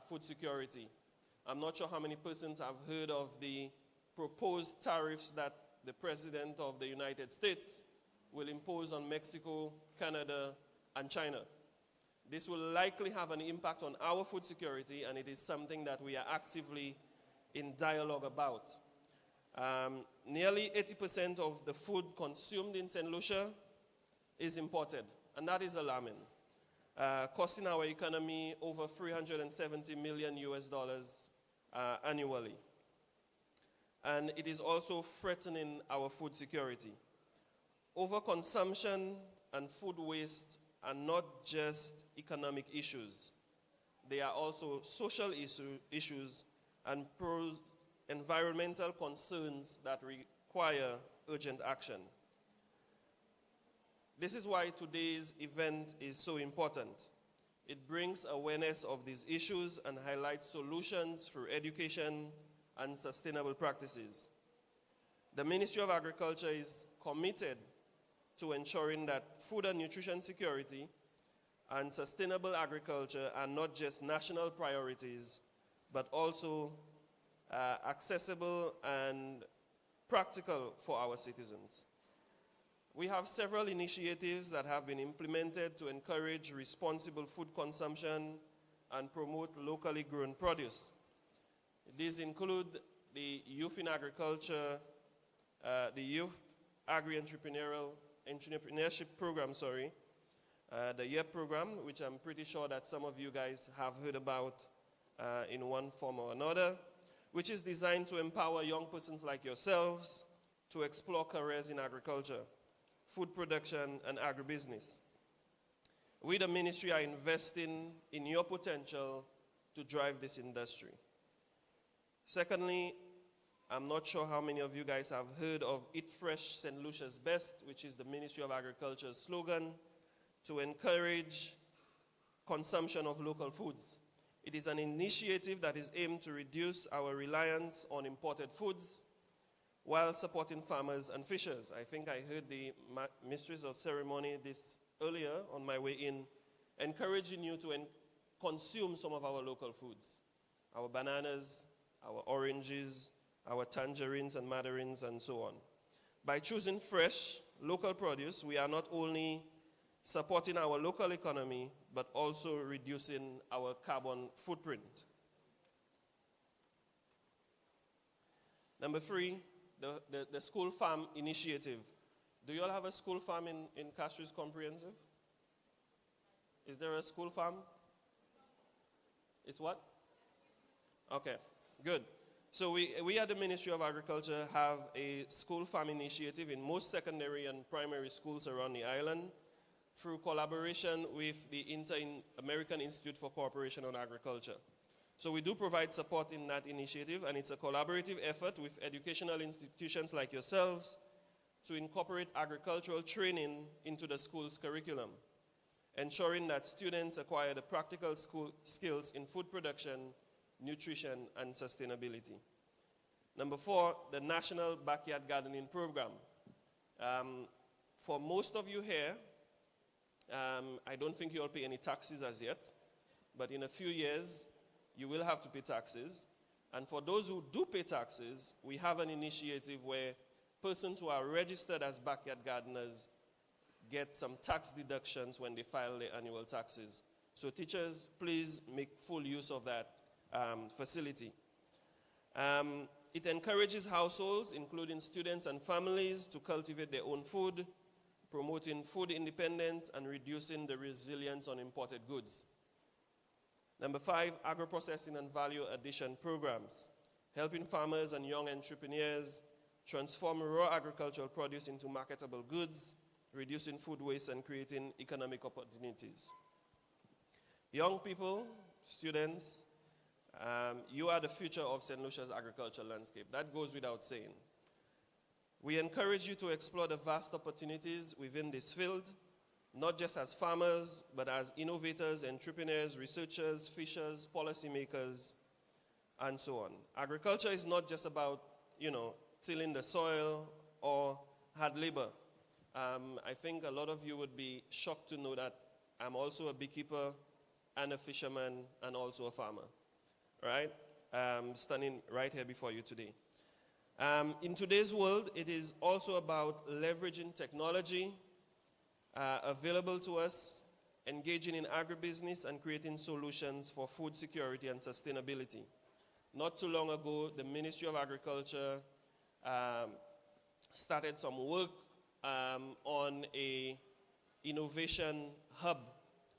food security. I'm not sure how many persons have heard of the proposed tariffs that the President of the United States will impose on Mexico, Canada, and China. This will likely have an impact on our food security, and it is something that we are actively in dialogue about. Nearly 80% of the food consumed in St. Lucia is imported, and that is alarming, costing our economy over $370 million annually. And it is also threatening our food security. Overconsumption and food waste are not just economic issues. They are also social issues and environmental concerns that require urgent action. This is why today's event is so important. It brings awareness of these issues and highlights solutions through education and sustainable practices. The Ministry of Agriculture is committed to ensuring that food and nutrition security and sustainable agriculture are not just national priorities, but also accessible and practical for our citizens. We have several initiatives that have been implemented to encourage responsible food consumption and promote locally grown produce. These include the Youth in Agriculture, the Youth Agri-Entrepreneurship Program, the YEP program, which I'm pretty sure that some of you guys have heard about in one form or another, which is designed to empower young persons like yourselves to explore careers in agriculture, food production, and agribusiness. We, the ministry, are investing in your potential to drive this industry. Secondly, I'm not sure how many of you guys have heard of Eat Fresh St. Lucia's Best, which is the Ministry of Agriculture's slogan to encourage consumption of local foods. It is an initiative that is aimed to reduce our reliance on imported foods while supporting farmers and fishers. I think I heard the mistress of ceremony this earlier on my way in, encouraging you to consume some of our local foods, our bananas, our oranges, our tangerines and mandarins, and so on. By choosing fresh, local produce, we are not only supporting our local economy, but also reducing our carbon footprint. Number 3, the school farm initiative. Do you all have a school farm in Castries Comprehensive? Is there a school farm? It's what? Okay, good. So we at the Ministry of Agriculture have a school farm initiative in most secondary and primary schools around the island through collaboration with the Inter-American Institute for Cooperation on Agriculture. So we do provide support in that initiative, and it's a collaborative effort with educational institutions like yourselves to incorporate agricultural training into the school's curriculum, ensuring that students acquire the practical school skills in food production, nutrition, and sustainability. Number 4, the National Backyard Gardening Program. For most of you here, I don't think you all pay any taxes as yet, but in a few years, you will have to pay taxes. And for those who do pay taxes, we have an initiative where persons who are registered as backyard gardeners get some tax deductions when they file their annual taxes. So teachers, please make full use of that facility. It encourages households, including students and families, to cultivate their own food, promoting food independence and reducing the reliance on imported goods. Number 5, agro-processing and value addition programs, helping farmers and young entrepreneurs transform raw agricultural produce into marketable goods, reducing food waste and creating economic opportunities. Young people, students, you are the future of St. Lucia's agricultural landscape. That goes without saying. We encourage you to explore the vast opportunities within this field, not just as farmers, but as innovators, entrepreneurs, researchers, fishers, policymakers, and so on. Agriculture is not just about, tilling the soil or hard labor. I think a lot of you would be shocked to know that I'm also a beekeeper and a fisherman and also a farmer, right? Standing right here before you today. In today's world, it is also about leveraging technology available to us, engaging in agribusiness, and creating solutions for food security and sustainability. Not too long ago, the Ministry of Agriculture started some work on a innovation hub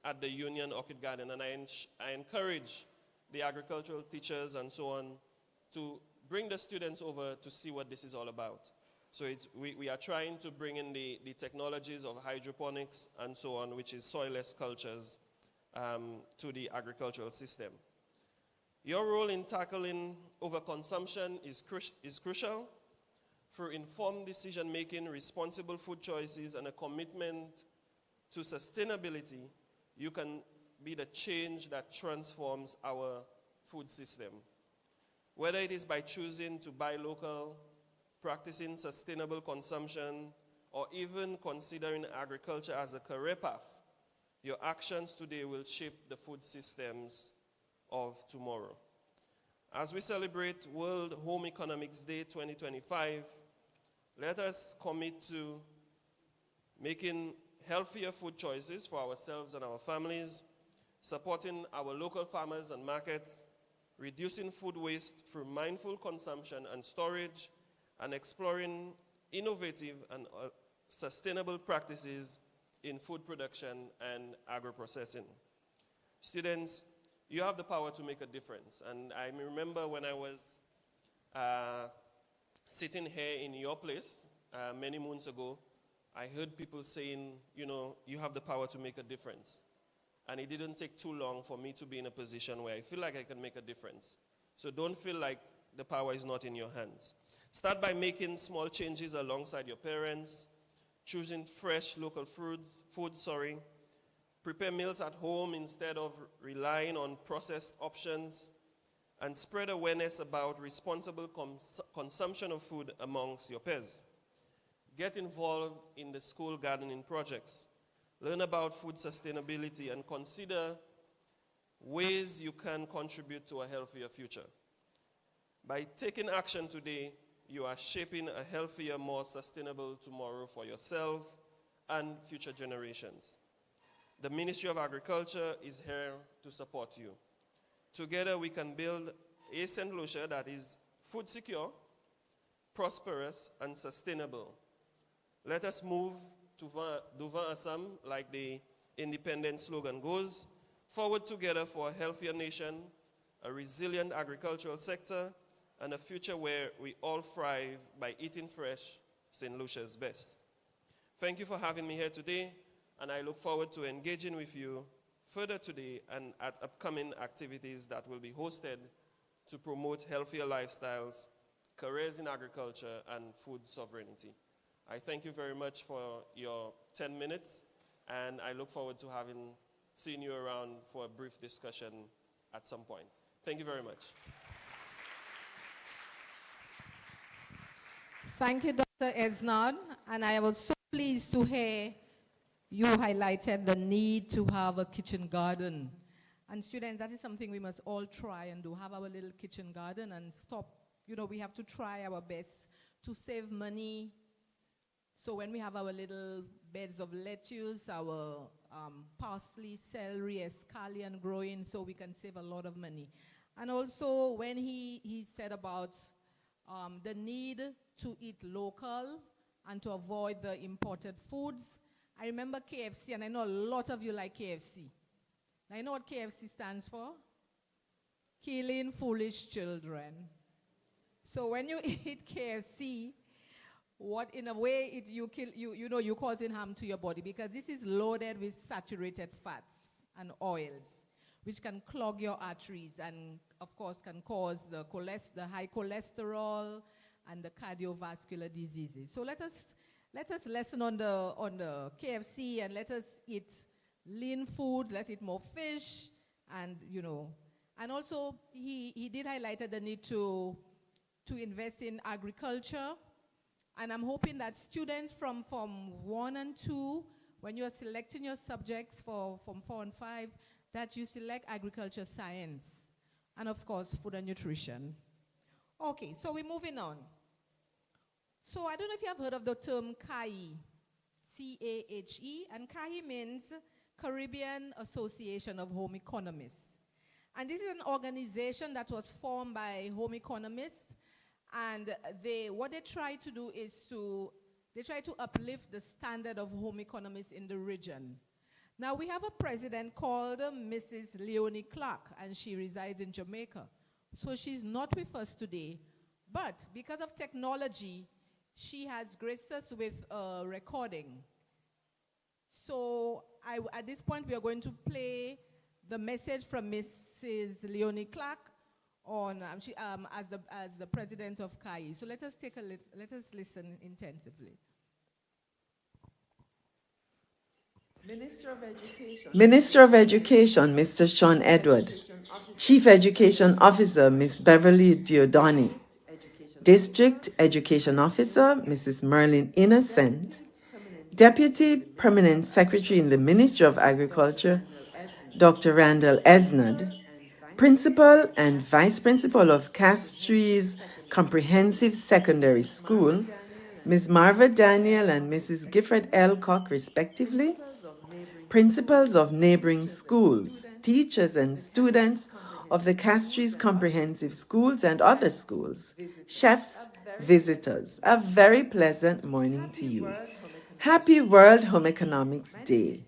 at the Union Orchid Garden, and I encourage the agricultural teachers and so on to bring the students over to see what this is all about. So we are trying to bring in the technologies of hydroponics and so on, which is soilless cultures, to the agricultural system. Your role in tackling overconsumption is crucial. Through informed decision-making, responsible food choices, and a commitment to sustainability, you can be the change that transforms our food system. Whether it is by choosing to buy local, practicing sustainable consumption, or even considering agriculture as a career path, your actions today will shape the food systems of tomorrow. As we celebrate World Home Economics Day 2025, let us commit to making healthier food choices for ourselves and our families, supporting our local farmers and markets, reducing food waste through mindful consumption and storage, and exploring innovative and sustainable practices in food production and agro-processing. Students, you have the power to make a difference. And I remember when I was sitting here in your place many moons ago, I heard people saying, you know, you have the power to make a difference. And it didn't take too long for me to be in a position where I feel like I can make a difference. So don't feel like the power is not in your hands. Start by making small changes alongside your parents, choosing fresh local foods, prepare meals at home instead of relying on processed options, and spread awareness about responsible consumption of food amongst your peers. Get involved in the school gardening projects. Learn about food sustainability and consider ways you can contribute to a healthier future. By taking action today, you are shaping a healthier, more sustainable tomorrow for yourself and future generations. The Ministry of Agriculture is here to support you. Together we can build a St. Lucia that is food secure, prosperous, and sustainable. Let us move to devant ensemble, like the independent slogan goes, forward together for a healthier nation, a resilient agricultural sector, and a future where we all thrive by eating fresh, St. Lucia's best. Thank you for having me here today, and I look forward to engaging with you further today and at upcoming activities that will be hosted to promote healthier lifestyles, careers in agriculture, and food sovereignty. I thank you very much for your 10 minutes, and I look forward to seeing you around for a brief discussion at some point. Thank you very much. Thank you, Dr. Esnod, and I was so pleased to hear you highlighted the need to have a kitchen garden. And students, that is something we must all try and do, have our little kitchen garden and stop. You know, we have to try our best to save money. So when we have our little beds of lettuce, our parsley, celery, scallion growing, so we can save a lot of money. And also when he said about the need to eat local and to avoid the imported foods. I remember KFC, and I know a lot of you like KFC. Now, you know what KFC stands for? Killing Foolish Children. So when you eat KFC, what in a way you're causing harm to your body, because this is loaded with saturated fats and oils, which can clog your arteries and, of course, can cause the high cholesterol and the cardiovascular diseases. So let us lessen on the KFC, and let us eat lean food. Let's eat more fish, and and also he did highlight the need to invest in agriculture. And I'm hoping that students from Form 1 and 2, when you're selecting your subjects for Form 4 and 5, that you select agriculture science, and of course, food and nutrition. Okay, so we're moving on. So I don't know if you have heard of the term CAHE, C-A-H-E, and CAHE means Caribbean Association of Home Economists. And this is an organization that was formed by home economists, and what they try to do is they try to uplift the standard of home economists in the region. Now, we have a president called Mrs. Leonie Clark, and she resides in Jamaica. So she's not with us today, but because of technology, she has graced us with a recording. So at this point, we are going to play the message from Mrs. Leonie Clark on as the president of CAHE. So let us listen intensively. Minister of Education, Mr. Sean Edward. Chief Education Officer, Ms. Beverly Diodani. District Education Officer, Mrs. Merlin Innocent. Deputy Permanent Secretary in the Ministry of Agriculture, Dr. Randall Esnod. Principal and Vice Principal of Castries Comprehensive Secondary School, Ms. Marva Daniel and Mrs. Gifford L. Cock, respectively. Principals of neighboring schools, teachers and students of the Castries Comprehensive Schools and other schools, chefs, visitors, a very pleasant morning to you. Happy World Home Economics Day.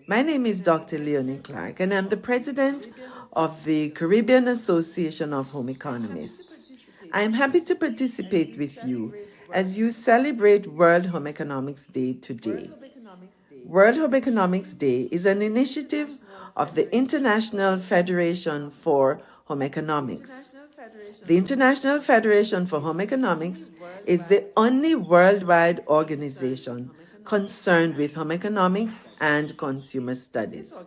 My name is Dr. Leonie Clark, and I'm the president of the Caribbean Association of Home Economists. I'm happy to participate with you as you celebrate World Home Economics Day today. World Home Economics Day is an initiative of the International Federation for Home Economics. The International Federation for Home Economics is the only worldwide organization concerned with home economics and consumer studies.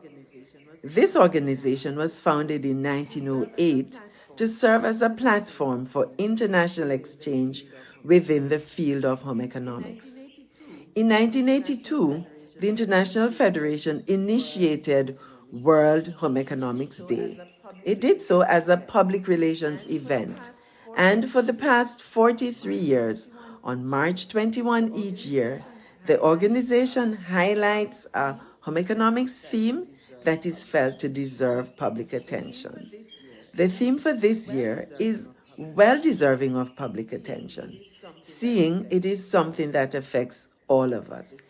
This organization was founded in 1908 to serve as a platform for international exchange within the field of home economics. In 1982, the International Federation initiated World Home Economics Day. It did so as a public relations event, and for the past 43 years, on March 21 each year, the organization highlights a home economics theme that is felt to deserve public attention. The theme for this year is well deserving of public attention, seeing it is something that affects all of us.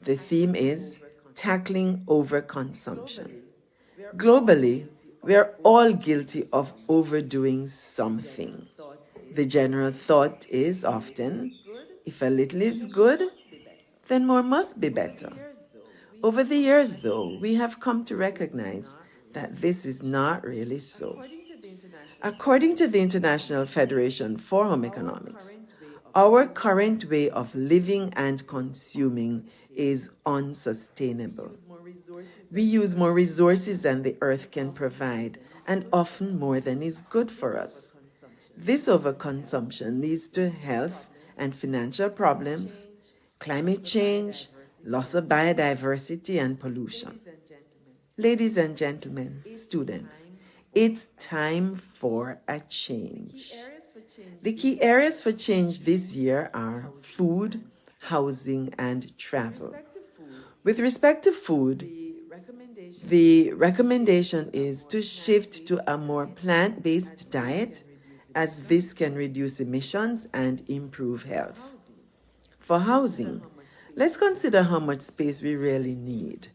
The theme is tackling overconsumption. Globally, we are all guilty of overdoing something. The general thought is often, if a little is good, then more must be better. Over the years, though, we have come to recognize that this is not really so. According to the International Federation for Home Economics, our current way of living and consuming is unsustainable. We use more resources than the earth can provide, and often more than is good for us. This overconsumption leads to health and financial problems, climate change, loss of biodiversity, and pollution. Ladies and gentlemen, students, it's time for a change. The key areas for change this year are food, housing, and travel. With respect to food, the recommendation is to shift to a more plant-based diet, as this can reduce emissions and improve health. For housing, let's consider how much space we really need.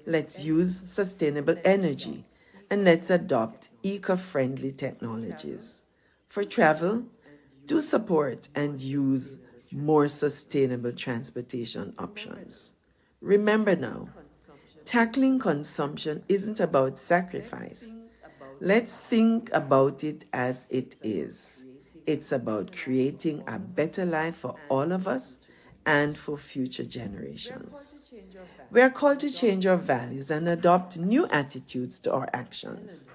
Let's use sustainable energy, and let's adopt eco-friendly technologies. For travel, do support and use more sustainable transportation options. Remember now, tackling consumption isn't about sacrifice. Let's think about it as it is. It's about creating a better life for all of us and for future generations. We are called to change our values and adopt new attitudes to our actions.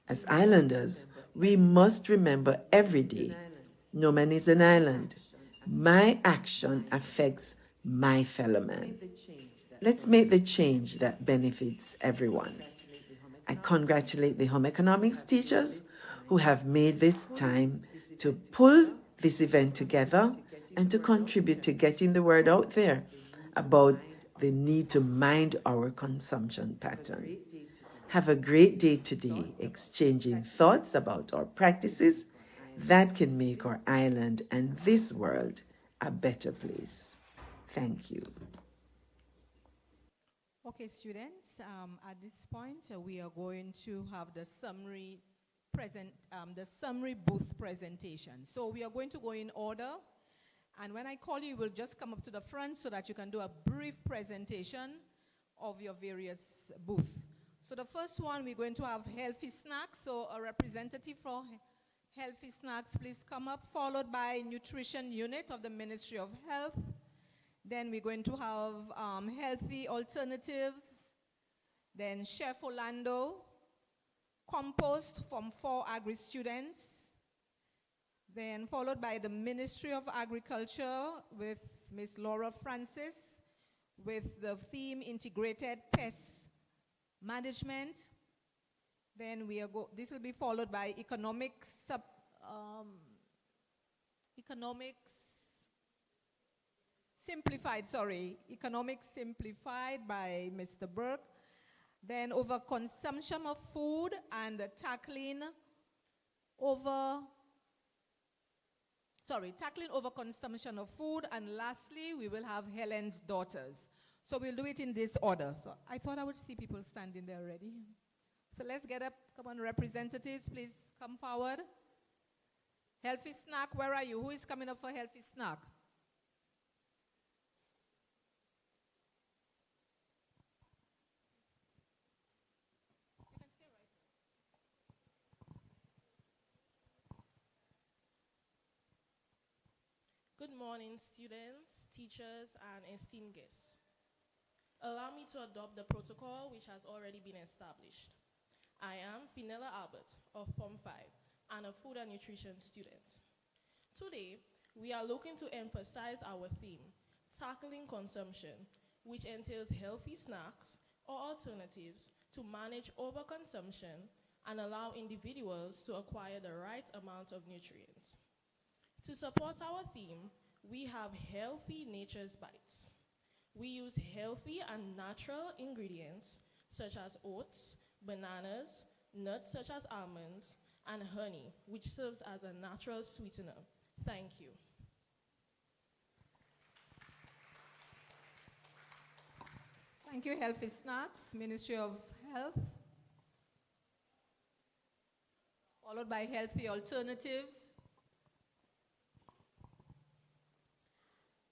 As islanders, we must remember every day, no man is an island. My action affects my fellow man. Let's make the change that benefits everyone. I congratulate the home economics teachers who have made this time to pull this event together and to contribute to getting the word out there about the need to mind our consumption pattern. Have a great day today, exchanging thoughts about our practices that can make our island and this world a better place. Thank you. Okay, students, at this point, we are going to have the summary booth presentation. So we are going to go in order, and when I call you, you will just come up to the front so that you can do a brief presentation of your various booths. So the first one, we're going to have healthy snacks. So a representative for healthy snacks, please come up, followed by nutrition unit of the Ministry of Health. Then we're going to have healthy alternatives. Then Chef Orlando, compost from 4 agri students. Then followed by the Ministry of Agriculture with Ms. Laura Francis with the theme Integrated Pest Management. Then this will be followed by Economics Simplified by Mr. Burke. Then overconsumption of food and tackling tackling overconsumption of food, and lastly, we will have Helen's daughters. So we'll do it in this order. So I thought I would see people standing there already. So let's get up. Come on, representatives, please come forward. Healthy Snack, where are you? Who is coming up for Healthy Snack? Good morning, students, teachers, and esteemed guests. Allow me to adopt the protocol which has already been established. I am Finella Albert of Form 5 and a food and nutrition student. Today, we are looking to emphasize our theme, tackling consumption, which entails healthy snacks or alternatives to manage overconsumption and allow individuals to acquire the right amount of nutrients. To support our theme, we have Healthy Nature's Bites. We use healthy and natural ingredients such as oats, bananas, nuts such as almonds, and honey, which serves as a natural sweetener. Thank you. Thank you, Healthy Snacks, Ministry of Health. Followed by Healthy Alternatives.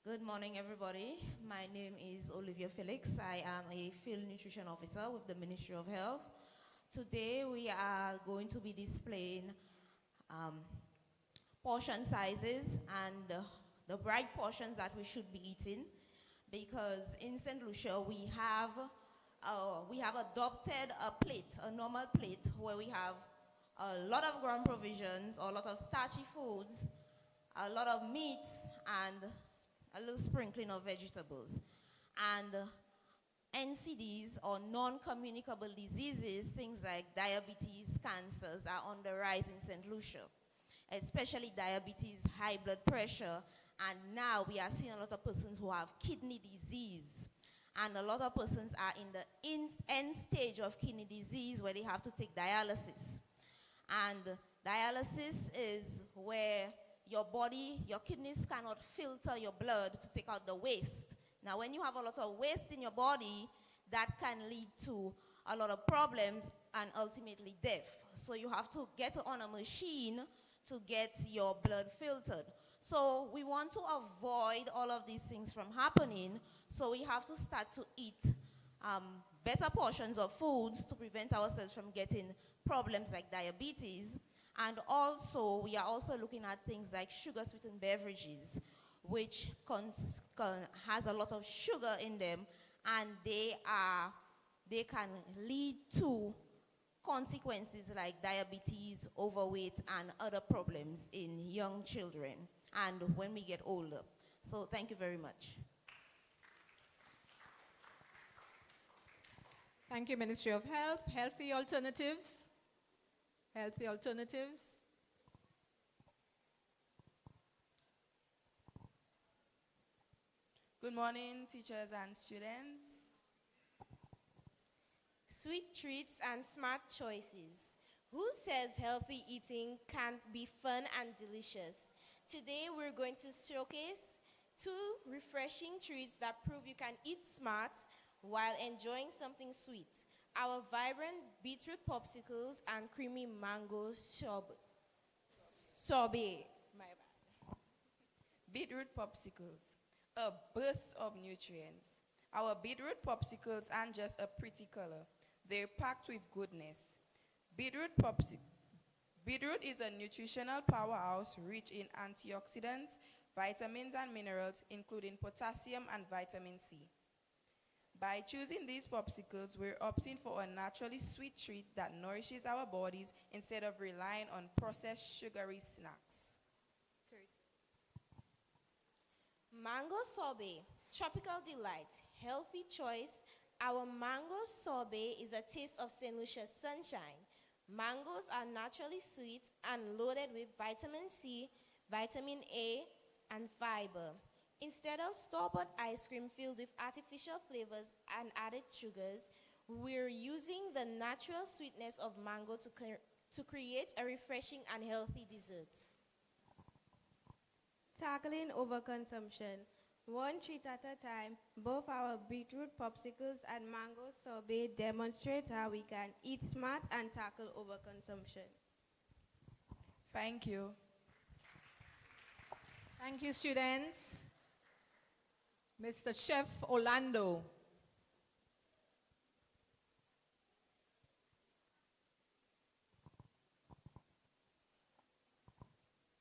Good morning, everybody. My name is Olivia Felix. I am a field nutrition officer with the Ministry of Health. Today, we are going to be displaying portion sizes and the right portions that we should be eating, because in St. Lucia, we have adopted a plate, a normal plate, where we have a lot of ground provisions, a lot of starchy foods, a lot of meats, and a little sprinkling of vegetables. And NCDs, or non-communicable diseases, things like diabetes, cancers, are on the rise in St. Lucia, especially diabetes, high blood pressure, and now we are seeing a lot of persons who have kidney disease, and a lot of persons are in the end stage of kidney disease where they have to take dialysis. And dialysis is where your body, your kidneys cannot filter your blood to take out the waste. Now, when you have a lot of waste in your body, that can lead to a lot of problems and ultimately death. So you have to get on a machine to get your blood filtered. So we want to avoid all of these things from happening, so we have to start to eat better portions of foods to prevent ourselves from getting problems like diabetes. And also, we are also looking at things like sugar-sweetened beverages, which has a lot of sugar in them, and they can lead to consequences like diabetes, overweight, and other problems in young children and when we get older. So thank you very much. Thank you, Ministry of Health. Healthy Alternatives. Healthy Alternatives. Good morning, teachers and students. Sweet treats and smart choices. Who says healthy eating can't be fun and delicious? Today we're going to showcase 2 refreshing treats that prove you can eat smart while enjoying something sweet. Our vibrant beetroot popsicles and creamy mango sorbet. My bad. Beetroot popsicles, a burst of nutrients. Our beetroot popsicles aren't just a pretty color. They're packed with goodness. Beetroot is a nutritional powerhouse rich in antioxidants, vitamins, and minerals, including potassium and vitamin C. By choosing these popsicles, we're opting for a naturally sweet treat that nourishes our bodies instead of relying on processed sugary snacks. Mango sorbet, tropical delight, healthy choice. Our mango sorbet is a taste of St. Lucia's sunshine. Mangoes are naturally sweet and loaded with vitamin C, vitamin A, and fiber. Instead of store-bought ice cream filled with artificial flavors and added sugars, we're using the natural sweetness of mango to create a refreshing and healthy dessert. Tackling overconsumption. One treat at a time, both our beetroot popsicles and mango sorbet demonstrate how we can eat smart and tackle overconsumption. Thank you. Thank you, students. Mr. Chef Orlando.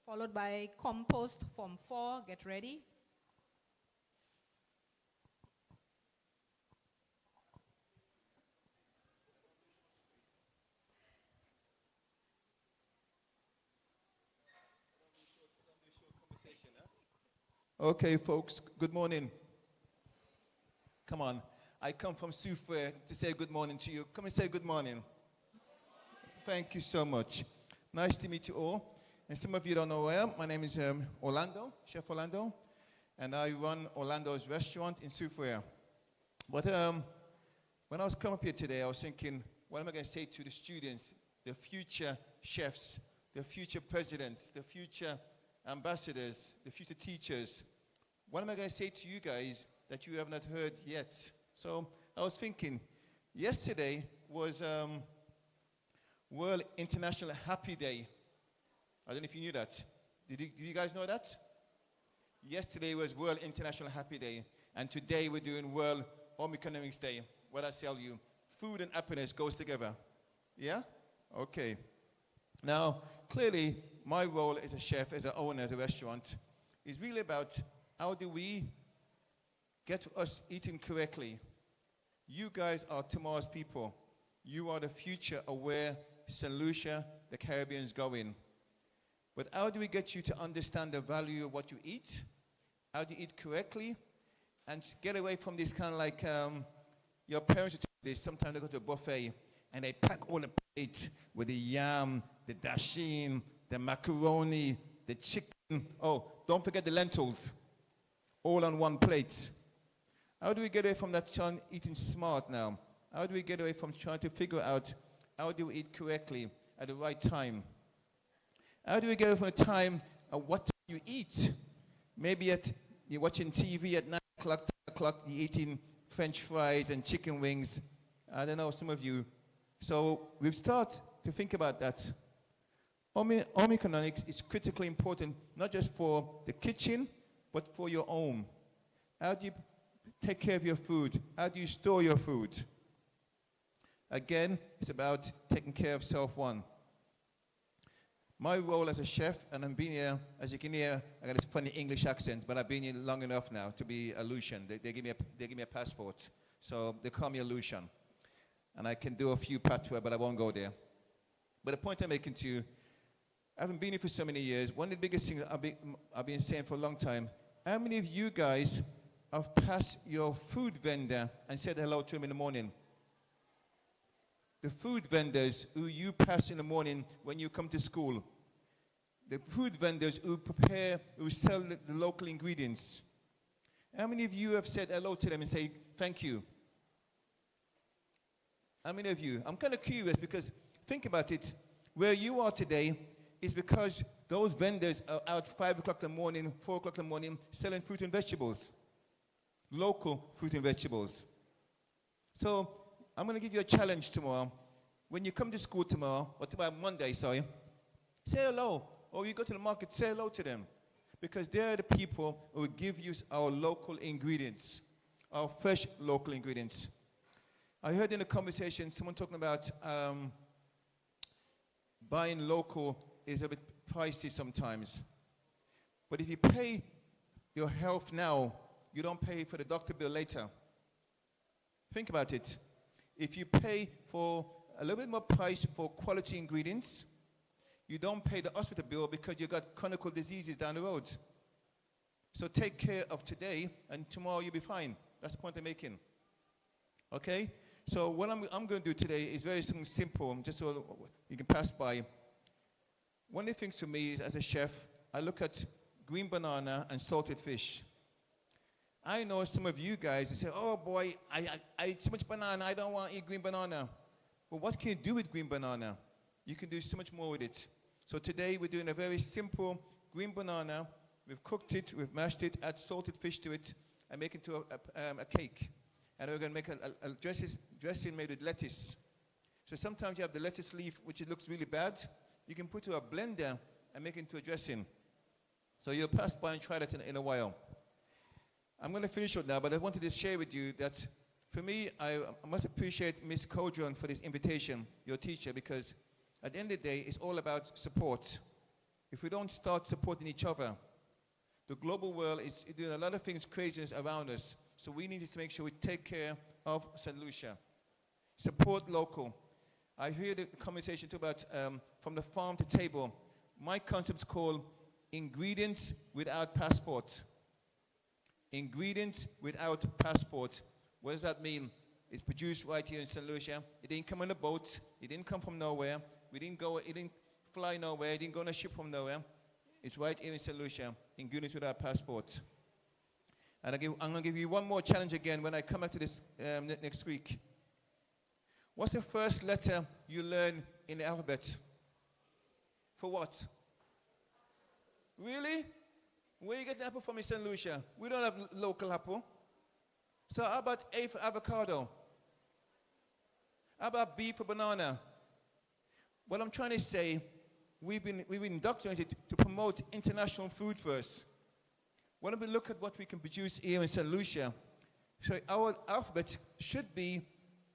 Followed by compost from 4. Get ready. Okay, folks, good morning. Come on. I come from Soufrière to say good morning to you. Come and say good morning. Thank you so much. Nice to meet you all. And some of you don't know where I am. My name is Orlando, Chef Orlando, and I run Orlando's restaurant in Soufrière. But when I was coming up here today, I was thinking, what am I going to say to the students, the future chefs, the future presidents, the future ambassadors, the future teachers? What am I going to say to you guys that you have not heard yet? So I was thinking, yesterday was World International Happy Day. I don't know if you knew that. Did you guys know that? Yesterday was World International Happy Day, and today we're doing World Home Economics Day. What I tell you, food and happiness goes together. Yeah? Okay. Now, clearly, my role as a chef, as an owner of the restaurant, is really about how do we get us eating correctly. You guys are tomorrow's people. You are the future of where St. Lucia, the Caribbean is going. But how do we get you to understand the value of what you eat? How do you eat correctly? And get away from this kind of like, your parents do this. Sometimes they go to a buffet and they pack all the plates with the yam, the dasheen, the macaroni, the chicken. Oh, don't forget the lentils. All on one plate. How do we get away from that trying eating smart now? How do we get away from trying to figure out how do we eat correctly at the right time? How do we get away from the time of what you eat? Maybe you're watching TV at 9 o'clock, 10 o'clock, you're eating French fries and chicken wings. I don't know, some of you. So we've started to think about that. Home economics is critically important, not just for the kitchen, but for your home. How do you take care of your food? How do you store your food? Again, it's about taking care of self-one. My role as a chef, and I've been here, as you can hear, I got this funny English accent, but I've been here long enough now to be a Lucian. They give me a passport, so they call me a Lucian. And I can do a few patois, but I won't go there. But the point I'm making to you, I haven't been here for so many years. One of the biggest things I've been saying for a long time, how many of you guys have passed your food vendor and said hello to him in the morning? The food vendors who you pass in the morning when you come to school. The food vendors who sell the local ingredients. How many of you have said hello to them and say thank you? How many of you? I'm kind of curious because think about it. Where you are today is because those vendors are out 5 o'clock in the morning, 4 o'clock in the morning selling fruit and vegetables. Local fruit and vegetables. So I'm going to give you a challenge tomorrow. When you come to school tomorrow, or tomorrow Monday, sorry, say hello. Or you go to the market, say hello to them. Because they're the people who will give you our local ingredients, our fresh local ingredients. I heard in a conversation someone talking about buying local is a bit pricey sometimes. But if you pay your health now, you don't pay for the doctor bill later. Think about it. If you pay for a little bit more price for quality ingredients, you don't pay the hospital bill because you got chronic diseases down the road. So take care of today, and tomorrow you'll be fine. That's the point I'm making. Okay? So what I'm going to do today is very simple, just so you can pass by. One of the things for me is, as a chef, I look at green banana and salted fish. I know some of you guys say, oh boy, I eat so much banana, I don't want to eat green banana. But what can you do with green banana? You can do so much more with it. So today we're doing a very simple green banana we've cooked it, we've mashed it, add salted fish to it, and make it into a cake. And we're going to make a dressing made with lettuce. So sometimes you have the lettuce leaf, which it looks really bad. You can put it in a blender and make it into a dressing. So you'll pass by and try that in a while. I'm going to finish it now, but I wanted to share with you that for me, I must appreciate Miss Codron for this invitation, your teacher, because at the end of the day, it's all about support. If we don't start supporting each other, the global world is doing a lot of things, craziness around us. So we need to make sure we take care of St. Lucia. Support local. I hear the conversation too about from the farm to table. My concept is called ingredients without passport. Ingredients without passport. What does that mean? It's produced right here in St. Lucia. It didn't come on a boat. It didn't come from nowhere. It didn't fly nowhere. It didn't go on a ship from nowhere. It's right here in St. Lucia. Ingredients without passport. And I'm going to give you one more challenge again when I come back to this next week. What's the first letter you learn in the alphabet? For what? Really? Where you get the apple from in St. Lucia? We don't have local apple. So how about A for avocado? How about B for banana? What I'm trying to say, we've been indoctrinated to promote international food first. When we look at what we can produce here in St. Lucia, so our alphabet should be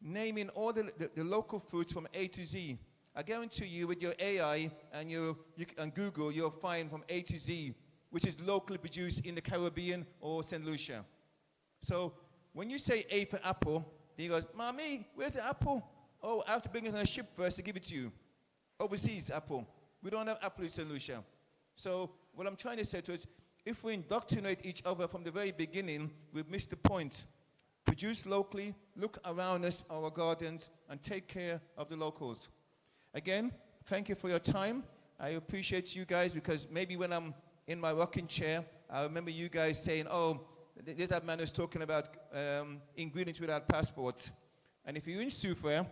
naming all the local foods from A to Z. I guarantee you with your AI and Google, you'll find from A to Z, which is locally produced in the Caribbean or St. Lucia. So when you say A for apple, he goes, Mommy, where's the apple? Oh, I have to bring it on a ship first to give it to you. Overseas apple. We don't have apple in St. Lucia. So what I'm trying to say to us, if we indoctrinate each other from the very beginning, we've missed the point. Produce locally, look around us, our gardens, and take care of the locals. Again, thank you for your time. I appreciate you guys because maybe when I'm in my rocking chair, I remember you guys saying, oh, there's that man who's talking about ingredients without passports. And if you're in Soufrière,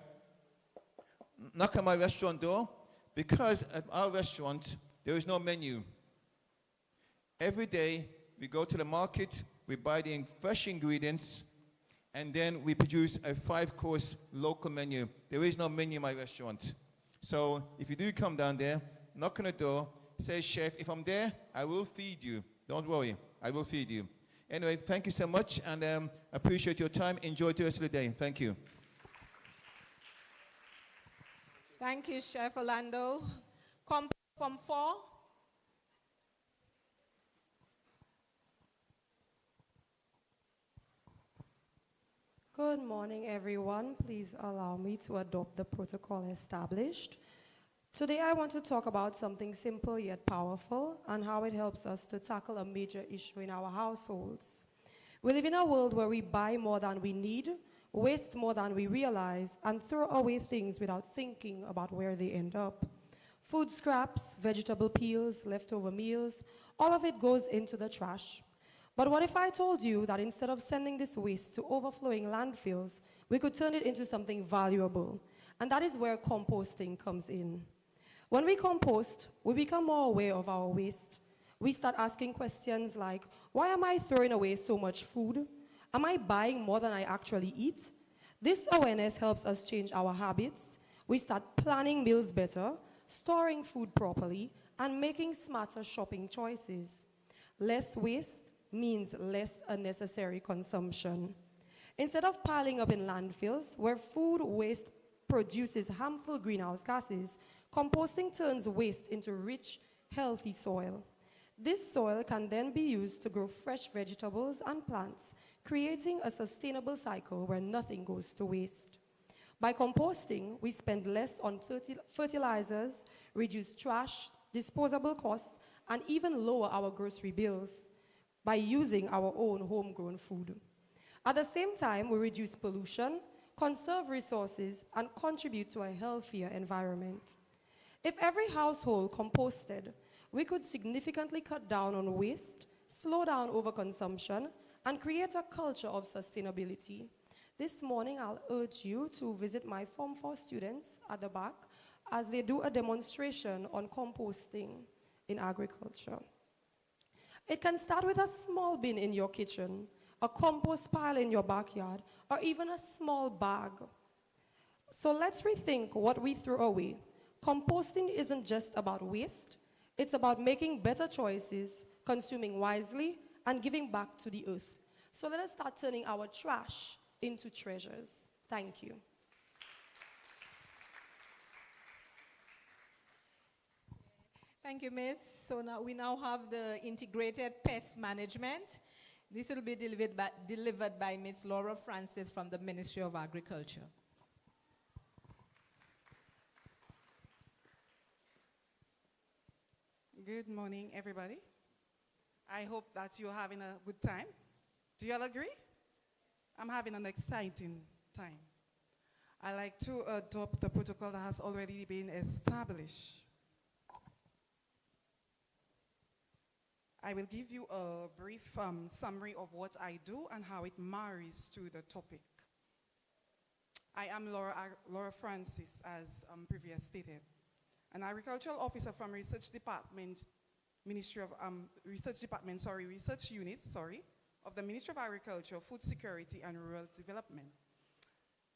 knock on my restaurant door, because at our restaurant, there is no menu. Every day, we go to the market, we buy the fresh ingredients, and then we produce a 5-course local menu. There is no menu in my restaurant. So if you do come down there, knock on the door, say, Chef, if I'm there, I will feed you. Don't worry, I will feed you. Anyway, thank you so much, and appreciate your time. Enjoy the rest of the day. Thank you. Thank you, Chef Orlando. Come from 4. Good morning, everyone. Please allow me to adopt the protocol established. Today, I want to talk about something simple yet powerful and how it helps us to tackle a major issue in our households. We live in a world where we buy more than we need, waste more than we realize, and throw away things without thinking about where they end up. Food scraps, vegetable peels, leftover meals, all of it goes into the trash. But what if I told you that instead of sending this waste to overflowing landfills, we could turn it into something valuable? And that is where composting comes in. When we compost, we become more aware of our waste. We start asking questions like, why am I throwing away so much food? Am I buying more than I actually eat? This awareness helps us change our habits. We start planning meals better, storing food properly, and making smarter shopping choices. Less waste means less unnecessary consumption. Instead of piling up in landfills, where food waste produces harmful greenhouse gases, composting turns waste into rich, healthy soil. This soil can then be used to grow fresh vegetables and plants, creating a sustainable cycle where nothing goes to waste. By composting, we spend less on fertilizers, reduce trash, disposable costs, and even lower our grocery bills by using our own homegrown food. At the same time, we reduce pollution, conserve resources, and contribute to a healthier environment. If every household composted, we could significantly cut down on waste, slow down overconsumption, and create a culture of sustainability. This morning, I'll urge you to visit my Form 4 students at the back as they do a demonstration on composting in agriculture. It can start with a small bin in your kitchen, a compost pile in your backyard, or even a small bag. So let's rethink what we throw away. Composting isn't just about waste, it's about making better choices, consuming wisely, and giving back to the earth. So let us start turning our trash into treasures. Thank you. Thank you, Miss. So now we have the integrated pest management. This will be delivered by Miss Laura Francis from the Ministry of Agriculture. Good morning, everybody. I hope that you're having a good time. Do you all agree? I'm having an exciting time. I like to adopt the protocol that has already been established. I will give you a brief summary of what I do and how it marries to the topic. I am Laura Francis, as previously stated, an agricultural officer from Research Unit of the Ministry of Agriculture, Food Security and Rural Development.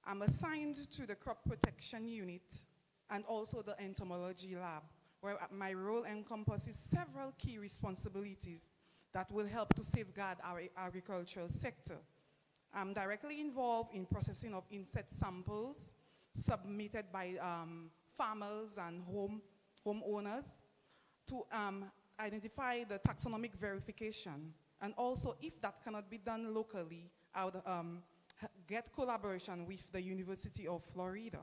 I'm assigned to the Crop Protection Unit and also the Entomology Lab, where my role encompasses several key responsibilities that will help to safeguard our agricultural sector. I'm directly involved in processing of insect samples submitted by farmers and homeowners to identify the taxonomic verification. And also, if that cannot be done locally, I would get collaboration with the University of Florida.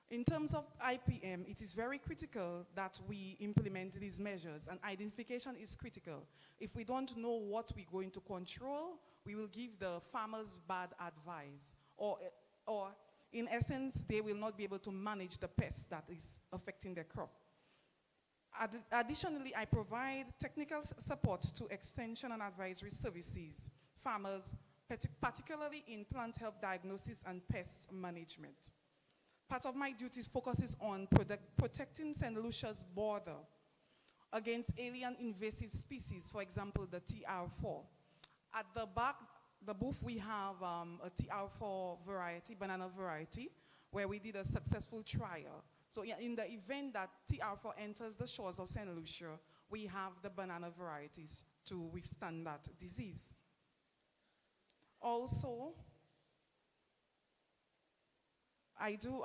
In terms of IPM, it is very critical that we implement these measures, and identification is critical. If we don't know what we're going to control, we will give the farmers bad advice, or in essence, they will not be able to manage the pest that is affecting their crop. Additionally, I provide technical support to extension and advisory services, farmers, particularly in plant health diagnosis and pest management. Part of my duties focuses on protecting St. Lucia's border against alien invasive species, for example, the TR4. At the back, the booth, we have a TR4 variety, banana variety, where we did a successful trial. So yeah, in the event that TR4 enters the shores of St. Lucia, we have the banana varieties to withstand that disease. Also, I do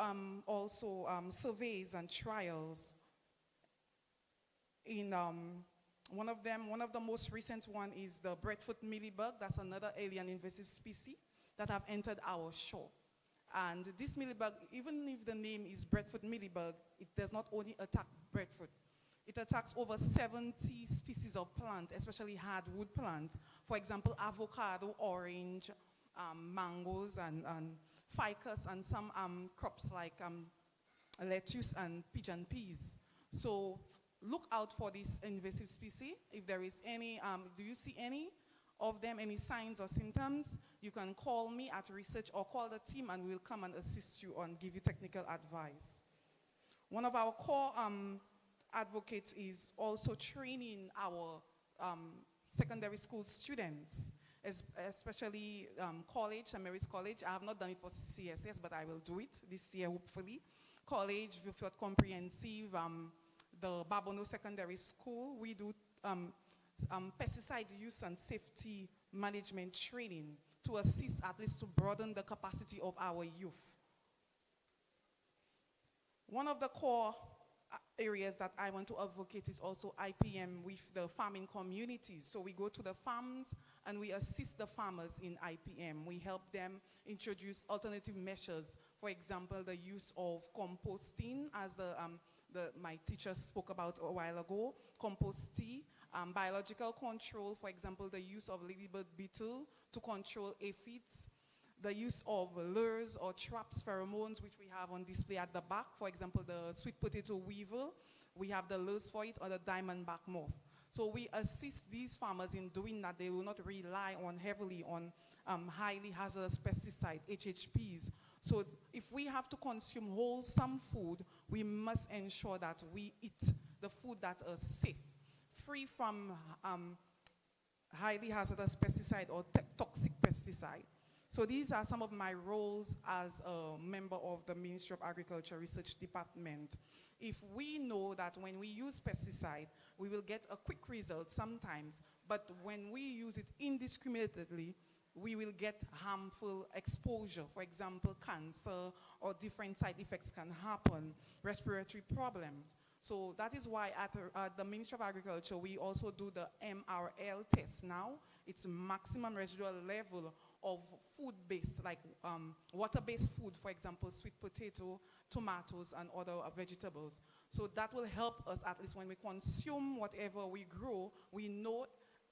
surveys and trials. In one of the most recent one is the breadfoot mealybug. That's another alien invasive species that have entered our shore. And this mealybug, even if the name is breadfoot mealybug, it does not only attack breadfoot. It attacks over 70 species of plants, especially hardwood plants. For example, avocado, orange, mangoes, and ficus, and some crops like lettuce and pigeon peas. So look out for this invasive species. If there is any, do you see any of them, any signs or symptoms, you can call me at research or call the team and we'll come and assist you and give you technical advice. One of our core advocates is also training our secondary school students, especially college, St. Mary's College. I have not done it for CSS, but I will do it this year, hopefully. College, Vieux-Fort Comprehensive, the Babono Secondary School, we do pesticide use and safety management training to assist, at least to broaden the capacity of our youth. One of the core areas that I want to advocate is also IPM with the farming communities. So we go to the farms and we assist the farmers in IPM. We help them introduce alternative measures. For example, the use of composting, as my teacher spoke about a while ago, compost tea, biological control, for example, the use of ladybird beetle to control aphids, the use of lures or traps, pheromones, which we have on display at the back. For example, the sweet potato weevil, we have the lures for it, or the diamondback moth. So we assist these farmers in doing that. They will not rely heavily on highly hazardous pesticides, HHPs. So if we have to consume wholesome food, we must ensure that we eat the food that are safe, free from highly hazardous pesticide or toxic pesticide. So these are some of my roles as a member of the Ministry of Agriculture Research Department. If we know that when we use pesticide, we will get a quick result sometimes, but when we use it indiscriminately, we will get harmful exposure. For example, cancer or different side effects can happen, respiratory problems. So that is why at the Ministry of Agriculture, we also do the MRL test now. It's maximum residual level of food-based, like water-based food, for example, sweet potato, tomatoes, and other vegetables. So that will help us, at least when we consume whatever we grow, we know,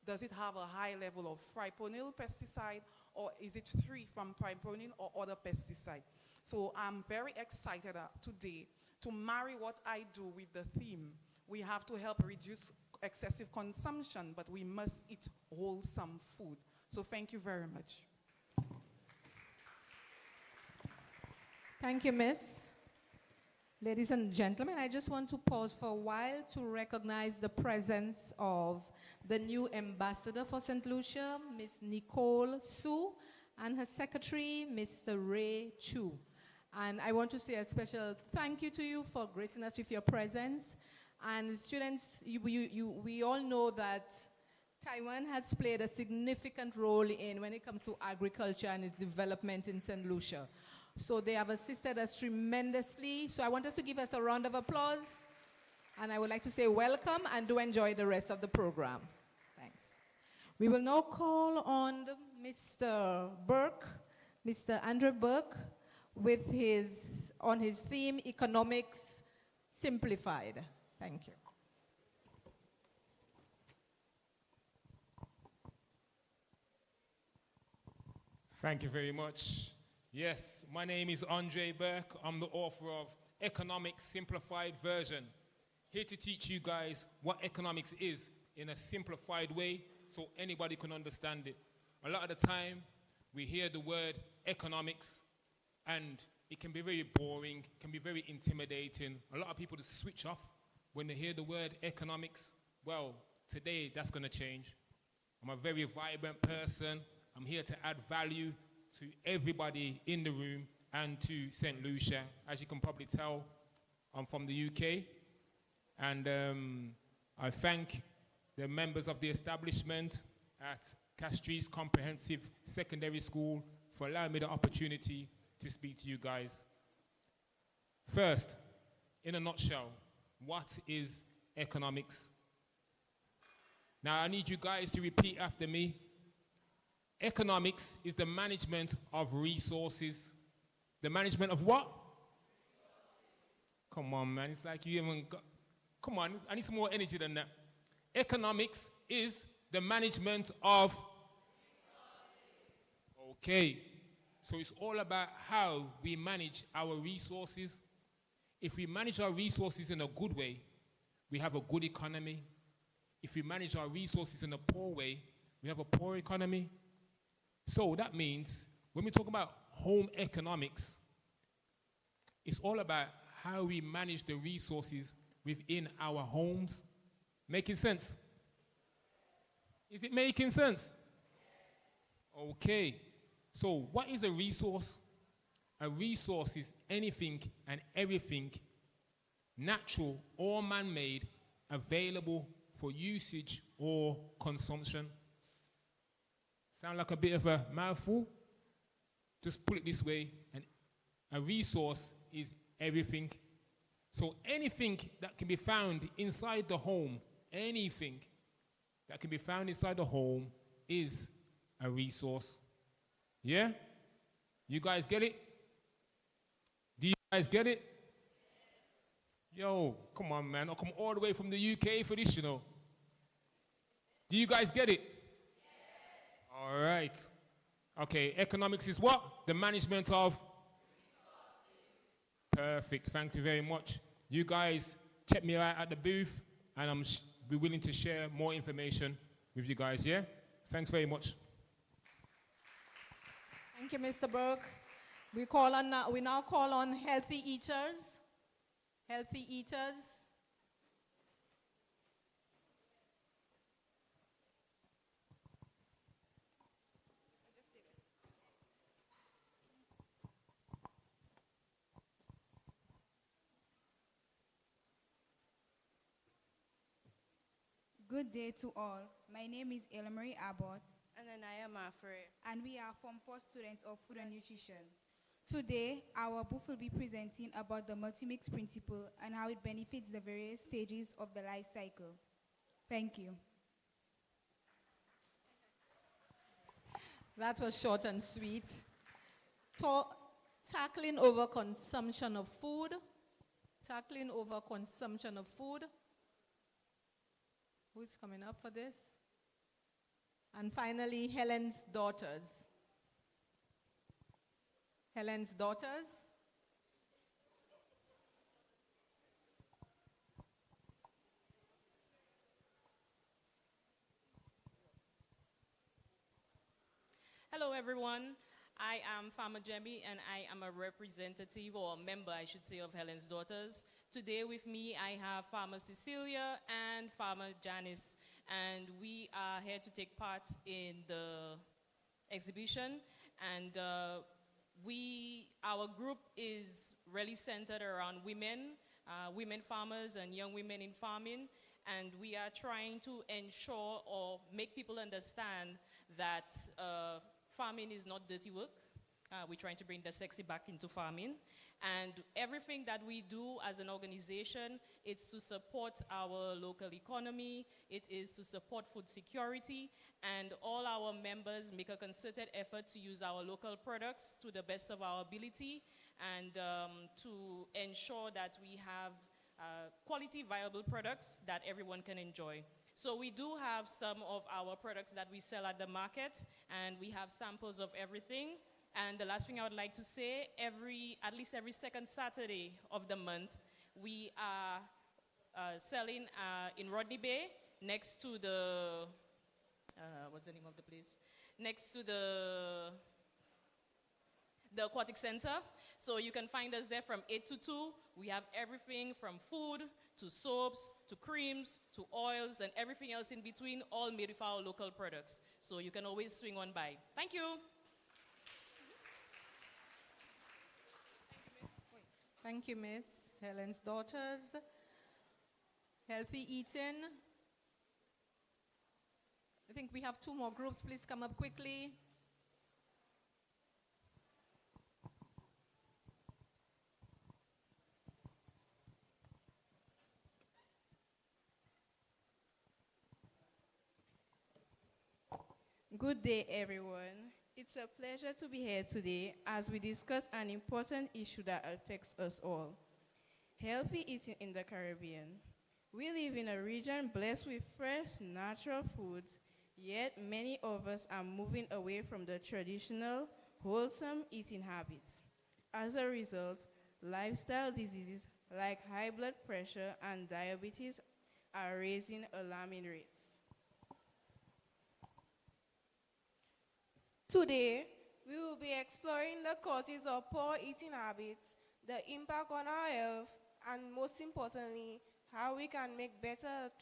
does it have a high level of fipronil pesticide, or is it free from fipronil or other pesticide? So I'm very excited today to marry what I do with the theme. We have to help reduce excessive consumption, but we must eat wholesome food. So thank you very much. Thank you, Miss. Ladies and gentlemen, I just want to pause for a while to recognize the presence of the new ambassador for St. Lucia, Miss Nicole Su, and her secretary, Mr. Ray Chu. And I want to say a special thank you to you for gracing us with your presence. And students, we all know that Taiwan has played a significant role when it comes to agriculture and its development in St. Lucia. So they have assisted us tremendously. So I want us to give us a round of applause. And I would like to say welcome and do enjoy the rest of the program. Thanks. We will now call on Mr. Burke, Mr. Andrew Burke, with on his theme, Economics Simplified. Thank you. Thank you very much. Yes, my name is Andre Burke. I'm the author of Economics Simplified Version. Here to teach you guys what economics is in a simplified way so anybody can understand it. A lot of the time, we hear the word economics and it can be very boring, can be very intimidating. A lot of people just switch off when they hear the word economics. Well, today that's going to change. I'm a very vibrant person. I'm here to add value to everybody in the room and to St. Lucia. As you can probably tell, I'm from the UK. And I thank the members of the establishment at Castries Comprehensive Secondary School for allowing me the opportunity to speak to you guys. First, in a nutshell, what is economics? Now I need you guys to repeat after me. Economics is the management of resources. The management of what? Come on, man. It's like you haven't got... Come on, I need some more energy than that. Economics is the management of... Okay. So it's all about how we manage our resources. If we manage our resources in a good way, we have a good economy. If we manage our resources in a poor way, we have a poor economy. So that means when we talk about home economics, it's all about how we manage the resources within our homes. Making sense? Is it making sense? Okay. So what is a resource? A resource is anything and everything, natural or man-made, available for usage or consumption. Sound like a bit of a mouthful? Just put it this way, a resource is everything. So anything that can be found inside the home, anything that can be found inside the home is a resource. Yeah? You guys get it? Do you guys get it? Yo, come on, man. I'll come all the way from the UK for this, you know. Do you guys get it? All right. Okay, economics is what? The management of? Perfect. Thank you very much. You guys check me out at the booth, and I'm be willing to share more information with you guys, yeah? Thanks very much. Thank you, Mr. Burke. We now call on healthy eaters. Healthy eaters. Good day to all. My name is Elmarie Abbott. And then I am Afre. And we are Form 4 students of Food and Nutrition. Today, our booth will be presenting about the multi-mix principle and how it benefits the various stages of the life cycle. Thank you. That was short and sweet. Tackling overconsumption of food. Tackling overconsumption of food. Who's coming up for this? And finally, Helen's daughters. Helen's daughters. Hello, everyone. I am Farmer Jemmy, and I am a representative, or a member, I should say, of Helen's Daughters. Today with me, I have Farmer Cecilia and Farmer Janice, and we are here to take part in the exhibition. And our group is really centered around women, women farmers and young women in farming, and we are trying to ensure or make people understand that farming is not dirty work. We're trying to bring the sexy back into farming. And everything that we do as an organization, it's to support our local economy, it is to support food security, and all our members make a concerted effort to use our local products to the best of our ability, and to ensure that we have quality, viable products that everyone can enjoy. So we do have some of our products that we sell at the market, and we have samples of everything. And the last thing I would like to say, at least every second Saturday of the month, we are selling in Rodney Bay, next to the, what's the name of the place? Next to the Aquatic Center. So you can find us there from 8 to 2. We have everything from food to soaps, to creams, to oils, and everything else in between, all made with our local products. So you can always swing on by. Thank you. Thank you, Miss. Helen's Daughters. Healthy eating. I think we have 2 more groups. Please come up quickly. Good day, everyone. It's a pleasure to be here today as we discuss an important issue that affects us all: healthy eating in the Caribbean. We live in a region blessed with fresh, natural foods, yet many of us are moving away from the traditional, wholesome eating habits. As a result, lifestyle diseases like high blood pressure and diabetes are raising alarming rates. Today, we will be exploring the causes of poor eating habits, the impact on our health, and most importantly, how we can make better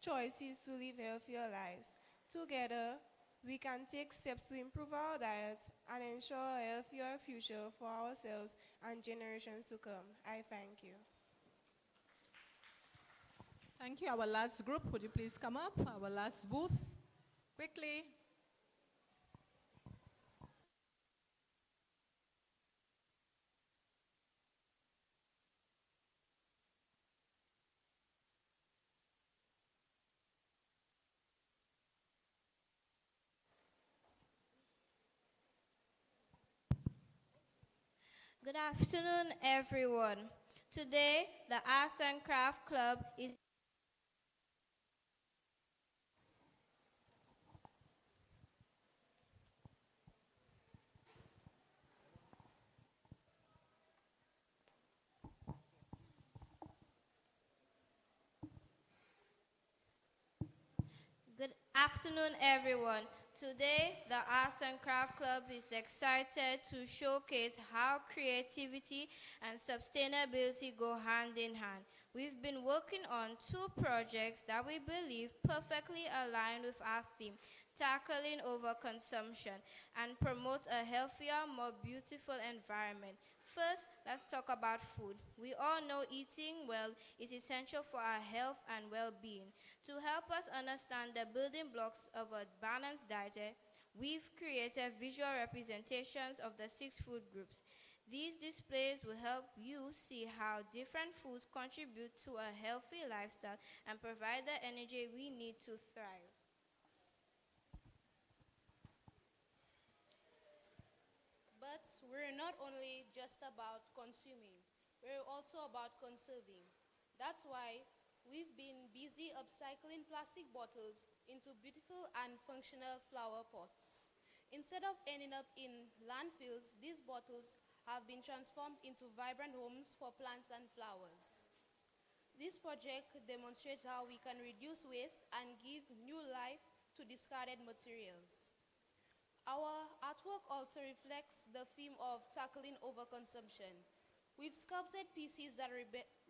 choices to live healthier lives. Together, we can take steps to improve our diets and ensure a healthier future for ourselves and generations to come. I thank you. Thank you. Our last group, would you please come up? Our last booth, quickly. Good afternoon, everyone. Today, the Arts and Craft Club is Good afternoon, everyone. Today, the Arts and Craft Club is excited to showcase how creativity and sustainability go hand in hand. We've been working on 2 projects that we believe perfectly align with our theme, tackling overconsumption, and promote a healthier, more beautiful environment. First, let's talk about food. We all know eating well is essential for our health and well-being. To help us understand the building blocks of a balanced diet, we've created visual representations of the 6 food groups. These displays will help you see how different foods contribute to a healthy lifestyle and provide the energy we need to thrive. But we're not only just about consuming, we're also about conserving. That's why we've been busy upcycling plastic bottles into beautiful and functional flower pots. Instead of ending up in landfills, these bottles have been transformed into vibrant homes for plants and flowers. This project demonstrates how we can reduce waste and give new life to discarded materials. Our artwork also reflects the theme of tackling overconsumption. We've sculpted pieces that represent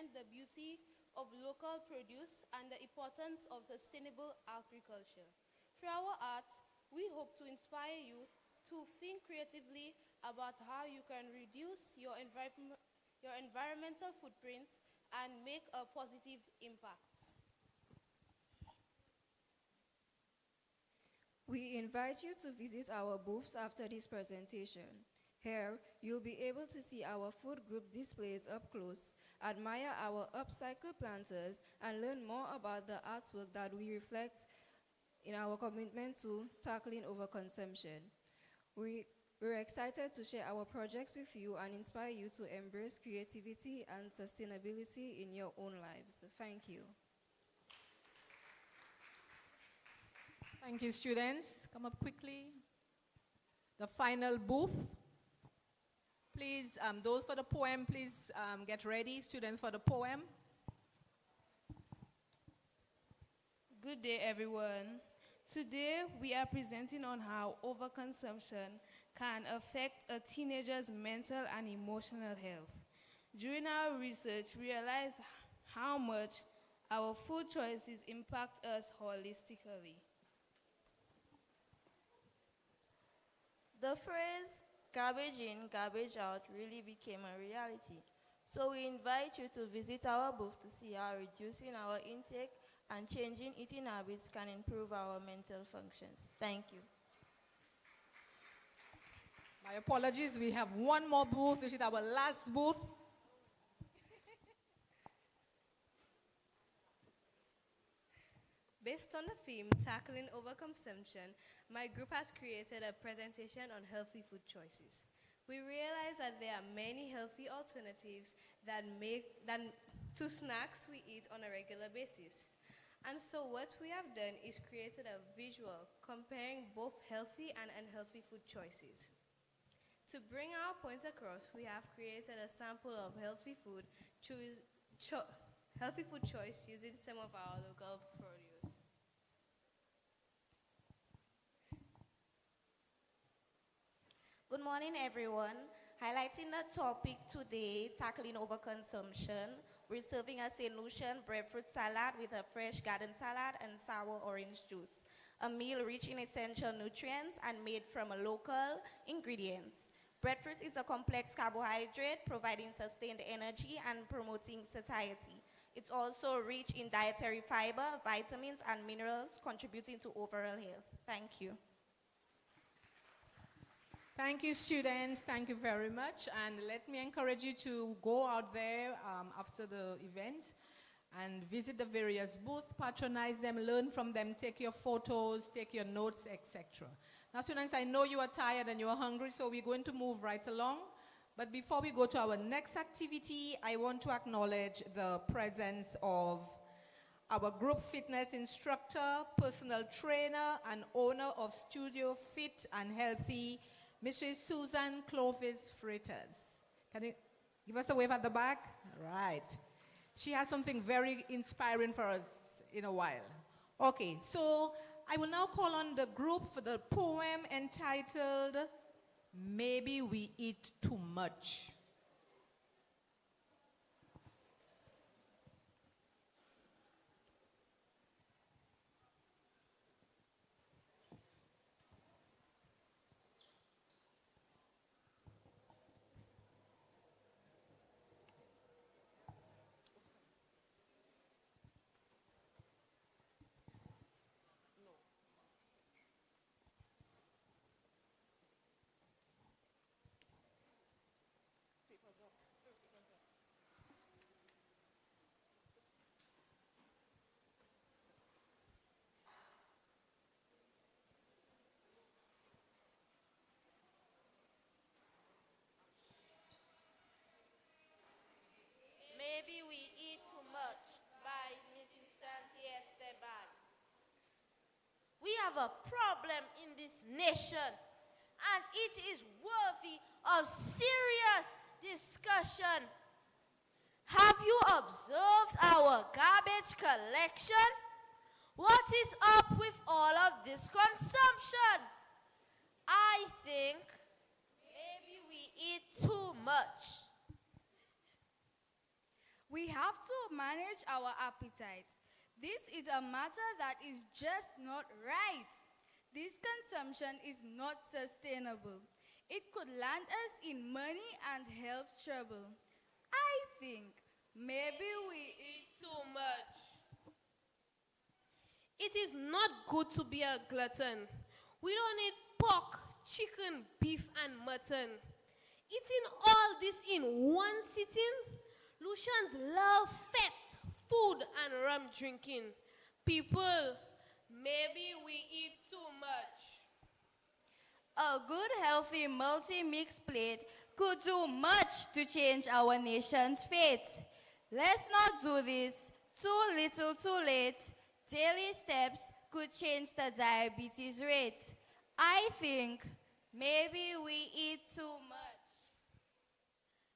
the beauty of local produce and the importance of sustainable agriculture. Through our art, we hope to inspire you to think creatively about how you can reduce your environmental footprint and make a positive impact. We invite you to visit our booths after this presentation. Here, you'll be able to see our food group displays up close, admire our upcycled planters, and learn more about the artwork that we reflect in our commitment to tackling overconsumption. We're excited to share our projects with you and inspire you to embrace creativity and sustainability in your own lives. Thank you. Thank you, students. Come up quickly. The final booth. Please, those for the poem, please get ready. Students for the poem. Good day, everyone. Today, we are presenting on how overconsumption can affect a teenager's mental and emotional health. During our research, we realized how much our food choices impact us holistically. The phrase garbage in, garbage out really became a reality. So we invite you to visit our booth to see how reducing our intake and changing eating habits can improve our mental functions. Thank you. My apologies, we have one more booth, which is our last booth. Based on the theme, Tackling Overconsumption, my group has created a presentation on healthy food choices. We realize that there are many healthy alternatives to snacks we eat on a regular basis. And so what we have done is created a visual comparing both healthy and unhealthy food choices. To bring our point across, we have created a sample of healthy food choice using some of our local produce. Good morning, everyone. Highlighting the topic today, tackling overconsumption, we're serving a St. Lucian breadfruit salad with a fresh garden salad and sour orange juice. A meal rich in essential nutrients and made from local ingredients. Breadfruit is a complex carbohydrate providing sustained energy and promoting satiety. It's also rich in dietary fiber, vitamins, and minerals contributing to overall health. Thank you. Thank you, students. Thank you very much. And let me encourage you to go out there after the event and visit the various booths, patronize them, learn from them, take your photos, take your notes, etc. Now, students, I know you are tired and you are hungry, so we're going to move right along. But before we go to our next activity, I want to acknowledge the presence of our group fitness instructor, personal trainer, and owner of Studio Fit and Healthy, Mrs. Susan Clovis Freitas. Can you give us a wave at the back? Right. She has something very inspiring for us in a while. Okay, so I will now call on the group for the poem entitled, Maybe We Eat Too Much. Maybe We Eat Too Much by Mrs. Santi Esteban. We have a problem in this nation, and it is worthy of serious discussion. Have you observed our garbage collection? What is up with all of this consumption? I think maybe we eat too much. We have to manage our appetite. This is a matter that is just not right. This consumption is not sustainable. It could land us in money and health trouble. I think maybe we eat too much. It is not good to be a glutton. We don't eat pork, chicken, beef, and mutton. Eating all this in one sitting, Lucians love fat, food, and rum drinking. People, maybe we eat too much. A good, healthy, multi-mix plate could do much to change our nation's fate. Let's not do this. Too little, too late. Daily steps could change the diabetes rate. I think maybe we eat too much.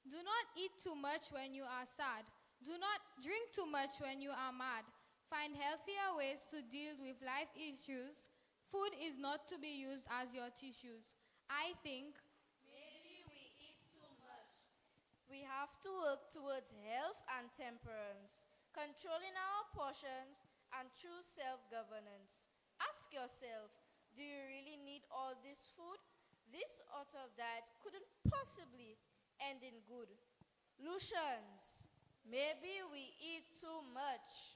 Do not eat too much when you are sad. Do not drink too much when you are mad. Find healthier ways to deal with life issues. Food is not to be used as your tissues. I think maybe we eat too much. We have to work towards health and temperance, controlling our portions and true self-governance. Ask yourself, do you really need all this food? This sort of diet couldn't possibly end in good. Lucians, maybe we eat too much.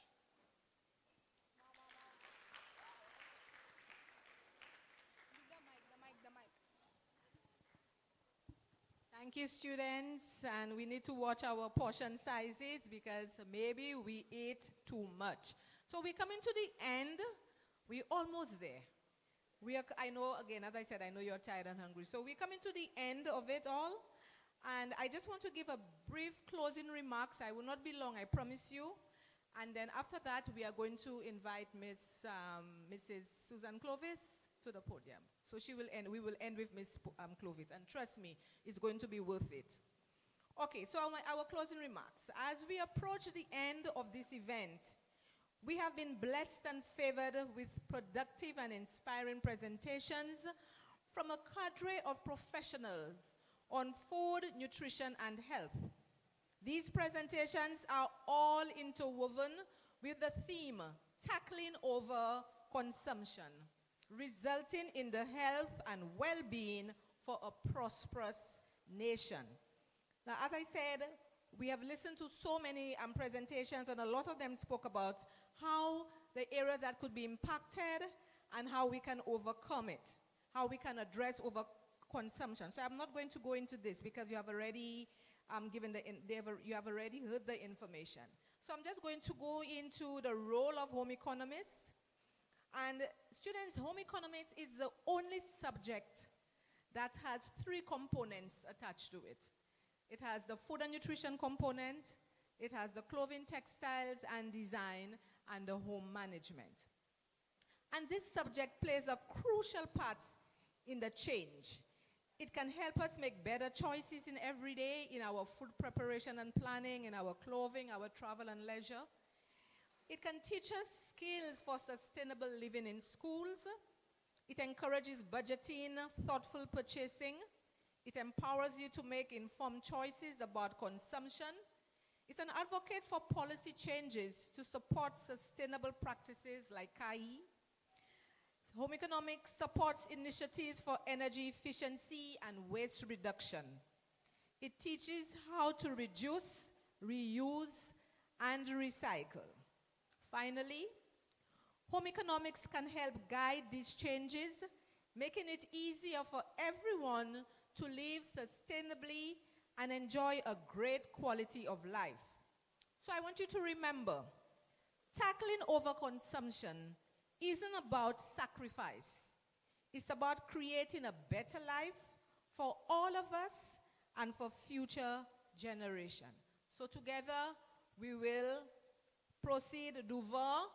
Thank you, students. And we need to watch our portion sizes because maybe we eat too much. So we're coming to the end. We're almost there. I know, again, as I said, I know you're tired and hungry. So we're coming to the end of it all. And I just want to give a brief closing remarks. I will not be long, I promise you. And then after that, we are going to invite Mrs. Susan Clovis to the podium. So we will end with Ms. Clovis. And trust me, it's going to be worth it. Okay, so our closing remarks. As we approach the end of this event, we have been blessed and favored with productive and inspiring presentations from a cadre of professionals on food, nutrition, and health. These presentations are all interwoven with the theme, tackling overconsumption, resulting in the health and well-being for a prosperous nation. Now, as I said, we have listened to so many presentations, and a lot of them spoke about how the areas that could be impacted and how we can overcome it, how we can address overconsumption. So I'm not going to go into this because you have already you have already heard the information. So I'm just going to go into the role of home economists. And students, home economics is the only subject that has 3 components attached to it. It has the food and nutrition component, it has the clothing, textiles, and design, and the home management. And this subject plays a crucial part in the change. It can help us make better choices in every day, in our food preparation and planning, in our clothing, our travel and leisure. It can teach us skills for sustainable living in schools. It encourages budgeting, thoughtful purchasing. It empowers you to make informed choices about consumption. It's an advocate for policy changes to support sustainable practices like KAI. Home economics supports initiatives for energy efficiency and waste reduction. It teaches how to reduce, reuse, and recycle. Finally, home economics can help guide these changes, making it easier for everyone to live sustainably and enjoy a great quality of life. So I want you to remember, tackling overconsumption isn't about sacrifice. It's about creating a better life for all of us and for future generations. So together, we will proceed. Duval.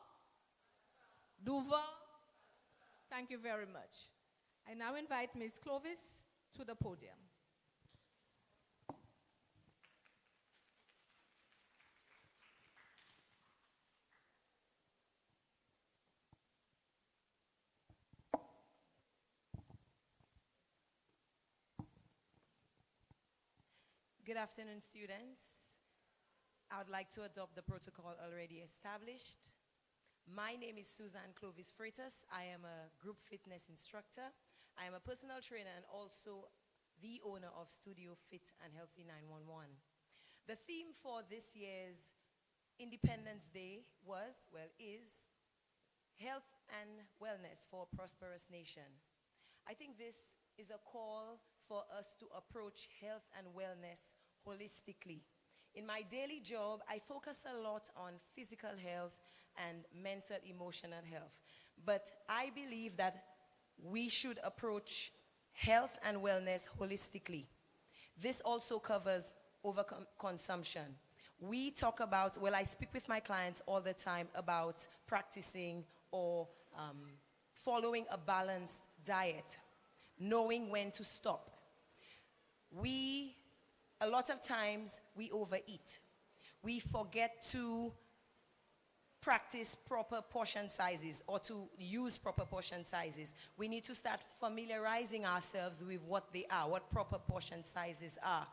Thank you very much. I now invite Ms. Clovis to the podium. Good afternoon, students. I would like to adopt the protocol already established. My name is Suzanne Clovis Freitas. I am a group fitness instructor. I am a personal trainer and also the owner of Studio Fit and Healthy 911. The theme for this year's Independence Day is Health and Wellness for a Prosperous Nation. I think this is a call for us to approach health and wellness holistically. In my daily job, I focus a lot on physical health and mental, emotional health. But I believe that we should approach health and wellness holistically. This also covers overconsumption. We talk about, I speak with my clients all the time about practicing or following a balanced diet, knowing when to stop. A lot of times, we overeat. We forget to practice proper portion sizes or to use proper portion sizes. We need to start familiarizing ourselves with what they are, what proper portion sizes are,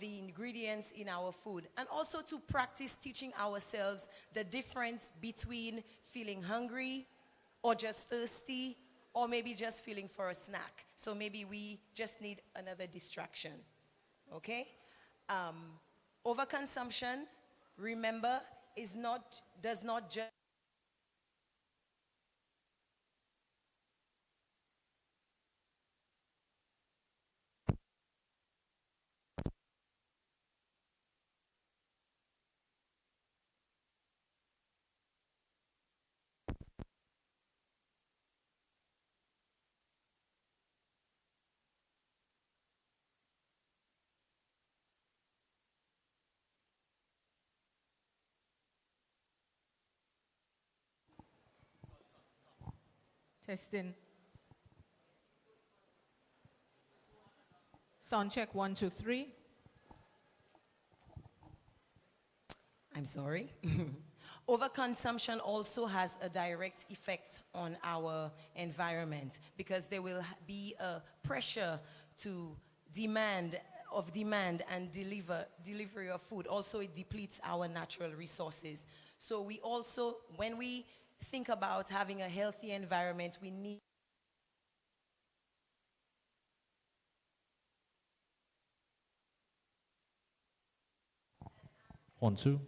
the ingredients in our food, and also to practice teaching ourselves the difference between feeling hungry or just thirsty or maybe just feeling for a snack. So maybe we just need another distraction, okay? Overconsumption, remember, does not just Testing. Sound check 1, 2, 3. I'm sorry. Overconsumption also has a direct effect on our environment because there will be a pressure to demand and delivery of food. Also, it depletes our natural resources. So we also, when we think about having a healthy environment, we need One, two.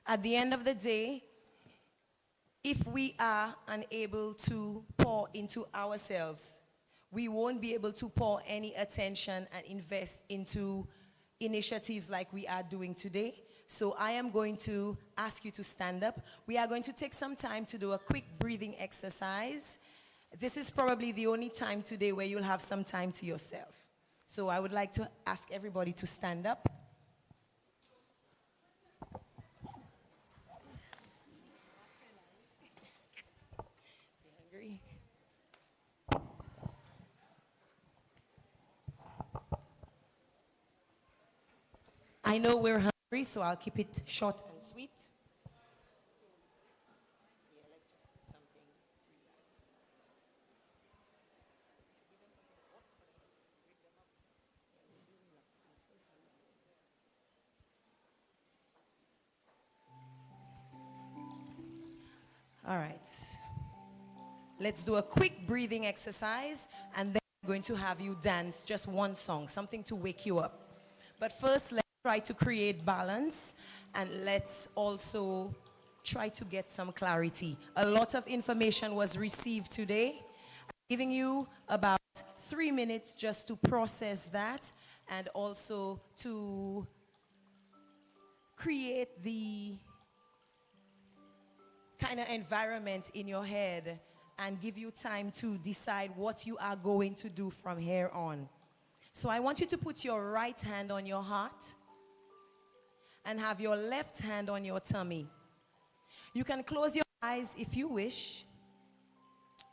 At the end of the day, if we are unable to pour into ourselves, we won't be able to pour any attention and invest into initiatives like we are doing today. So I am going to ask you to stand up. We are going to take some time to do a quick breathing exercise. This is probably the only time today where you'll have some time to yourself. So I would like to ask everybody to stand up. I know we're hungry, so I'll keep it short and sweet. All right. Let's do a quick breathing exercise, and then I'm going to have you dance just one song, something to wake you up. But first, let's try to create balance, and let's also try to get some clarity. A lot of information was received today. I'm giving you about 3 minutes just to process that and also to create the kind of environment in your head and give you time to decide what you are going to do from here on. So I want you to put your right hand on your heart and have your left hand on your tummy. You can close your eyes if you wish,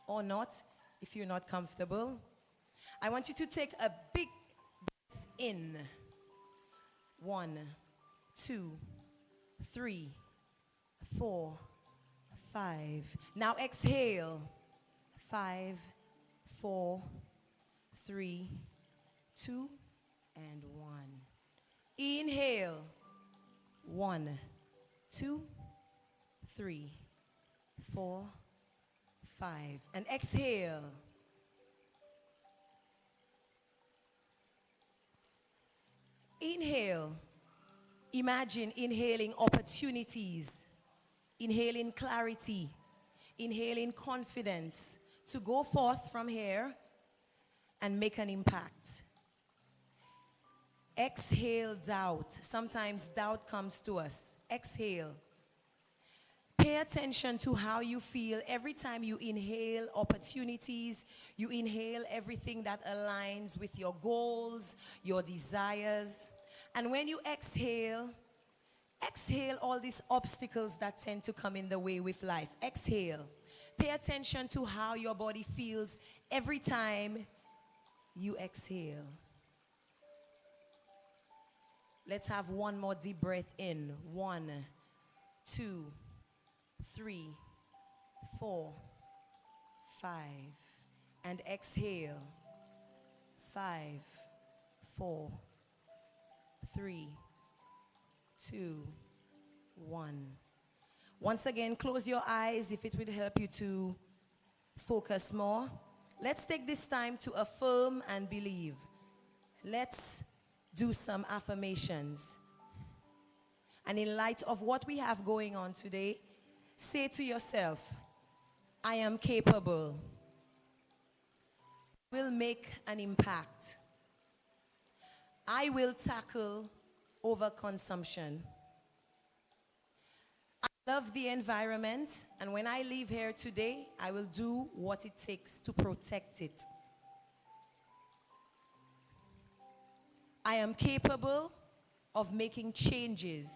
or not if you're not comfortable. I want you to take a big breath in. 1, 2, 3, 4, 5. Now exhale. 5, 4, 3, 2, and 1. Inhale. 1, 2, 3, 4, 5. And exhale. Inhale. Imagine inhaling opportunities, inhaling clarity, inhaling confidence to go forth from here and make an impact. Exhale doubt. Sometimes doubt comes to us. Exhale. Pay attention to how you feel every time you inhale opportunities, you inhale everything that aligns with your goals, your desires. And when you exhale, exhale all these obstacles that tend to come in the way with life. Exhale. Pay attention to how your body feels every time you exhale. Let's have one more deep breath in. 1, 2, 3, 4, 5. And exhale. 5, 4, 3, 2, 1. Once again, close your eyes if it would help you to focus more. Let's take this time to affirm and believe. Let's do some affirmations. And in light of what we have going on today, say to yourself, I am capable. I will make an impact. I will tackle overconsumption. I love the environment, and when I leave here today, I will do what it takes to protect it. I am capable of making changes.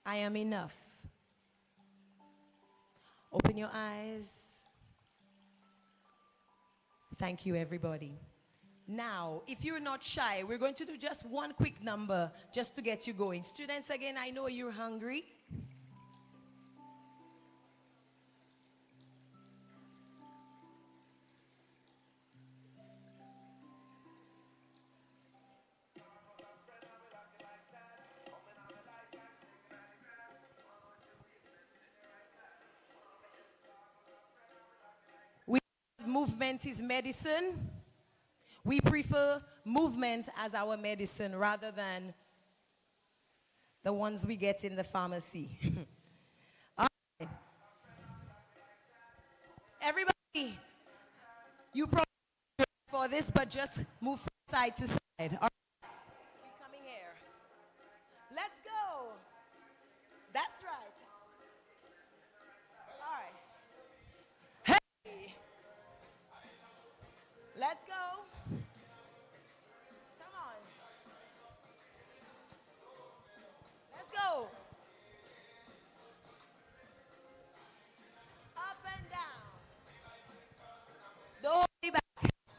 I am enough. Open your eyes. Thank you, everybody. Now, if you're not shy, we're going to do just one quick number just to get you going. Students, again, I know you're hungry. Movement is medicine. We prefer movement as our medicine rather than the ones we get in the pharmacy. All right. Everybody, you probably for this, but just move from side to side. All right. We're coming here. Let's go. That's right. All right. Let's go. Come on. Let's go. Up and down. Don't hold me back.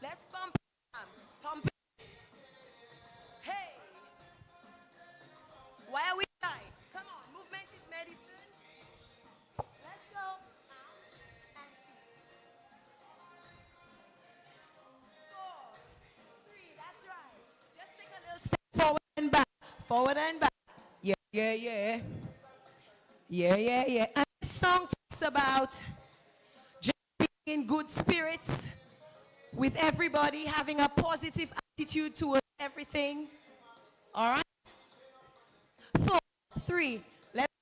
Let's pump arms. Pump it. Hey. Why are we shy? Come on. Movement is medicine. Let's go. Forward and back, forward and back. Yeah, yeah, yeah. Yeah, yeah, yeah. And this song talks about just being in good spirits with everybody, having a positive attitude towards everything. All right? 4, 3, let's.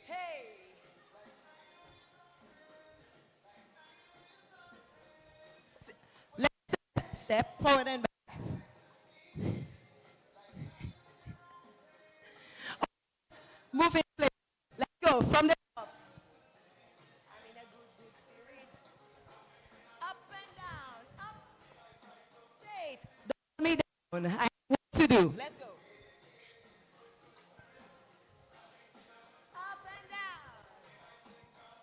Hey. Let's step forward and back. Move in place. Let's go from the top. I have work to do. Let's go. Up and down.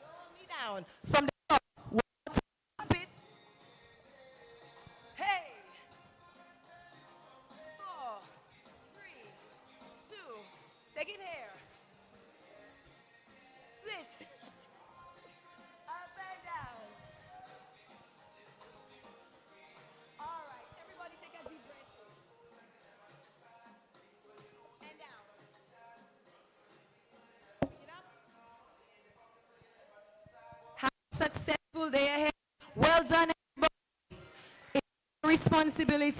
Roll me down. From the top. One, up it. Hey. 4, 3, 2. Take it here. Switch. Up and down. All right, everybody take a deep breath. And down. Pick it up. Have a successful day ahead. Well done, everybody. It's your responsibility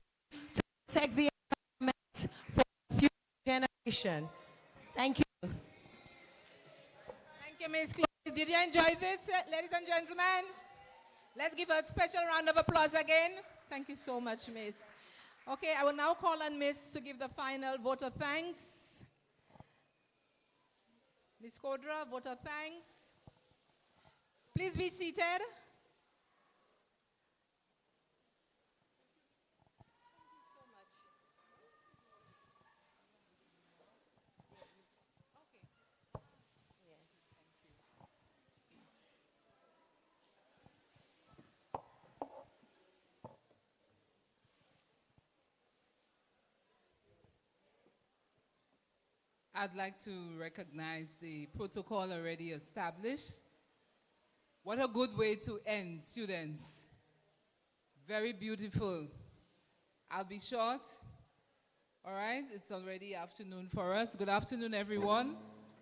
to protect the environment for the future generation. Thank you. Thank you, Ms. Chloe. Did you enjoy this, ladies and gentlemen? Let's give a special round of applause again. Thank you so much, Miss. Okay, I will now call on Miss to give the final vote of thanks. Ms. Kodra, vote of thanks. Please be seated. I'd like to recognize the protocol already established. What a good way to end, students. Very beautiful. I'll be short. All right, it's already afternoon for us. Good afternoon, everyone.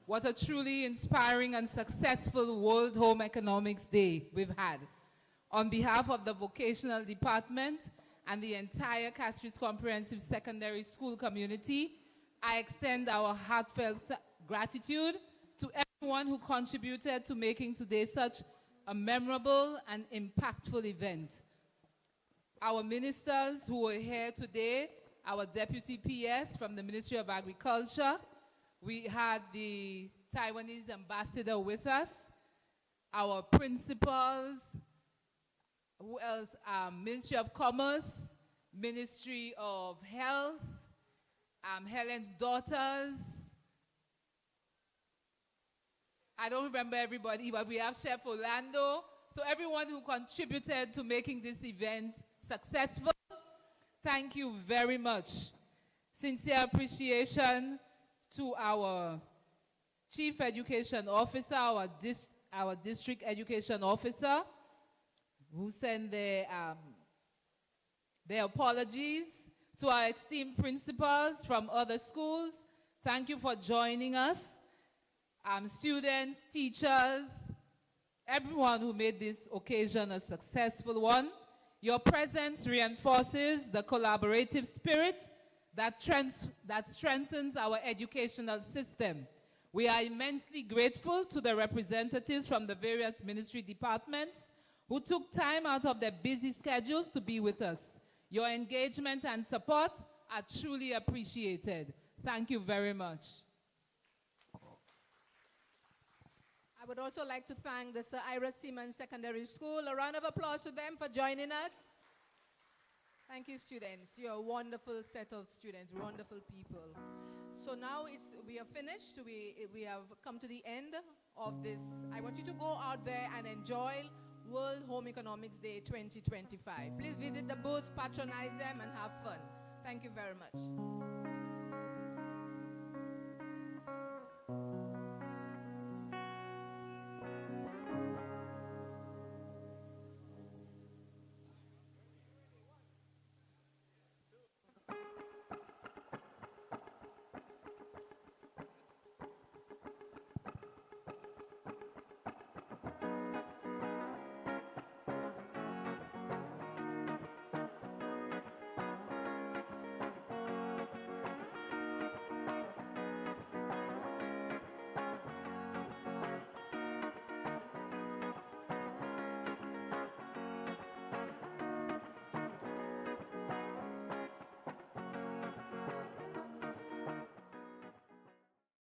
What a truly inspiring and successful World Home Economics Day we've had. On behalf of the Vocational Department and the entire Castries Comprehensive Secondary School community, I extend our heartfelt gratitude to everyone who contributed to making today such a memorable and impactful event. Our ministers who were here today, our Deputy PS from the Ministry of Agriculture, we had the Taiwanese ambassador with us, our principals, who else? Ministry of Commerce, Ministry of Health, Helen's daughters. I don't remember everybody, but we have Chef Orlando. So everyone who contributed to making this event successful, thank you very much. Sincere appreciation to our Chief Education Officer, our District Education Officer, who sent their apologies. To our esteemed principals from other schools, thank you for joining us. Students, teachers, everyone who made this occasion a successful one. Your presence reinforces the collaborative spirit that strengthens our educational system. We are immensely grateful to the representatives from the various ministry departments who took time out of their busy schedules to be with us. Your engagement and support are truly appreciated. Thank you very much. I would also like to thank the Sir Ira Seaman Secondary School. A round of applause to them for joining us. Thank you, students. You're a wonderful set of students, wonderful people. So now we are finished. We have come to the end of this. I want you to go out there and enjoy World Home Economics Day 2025. Please visit the booths, patronize them, and have fun. Thank you very much.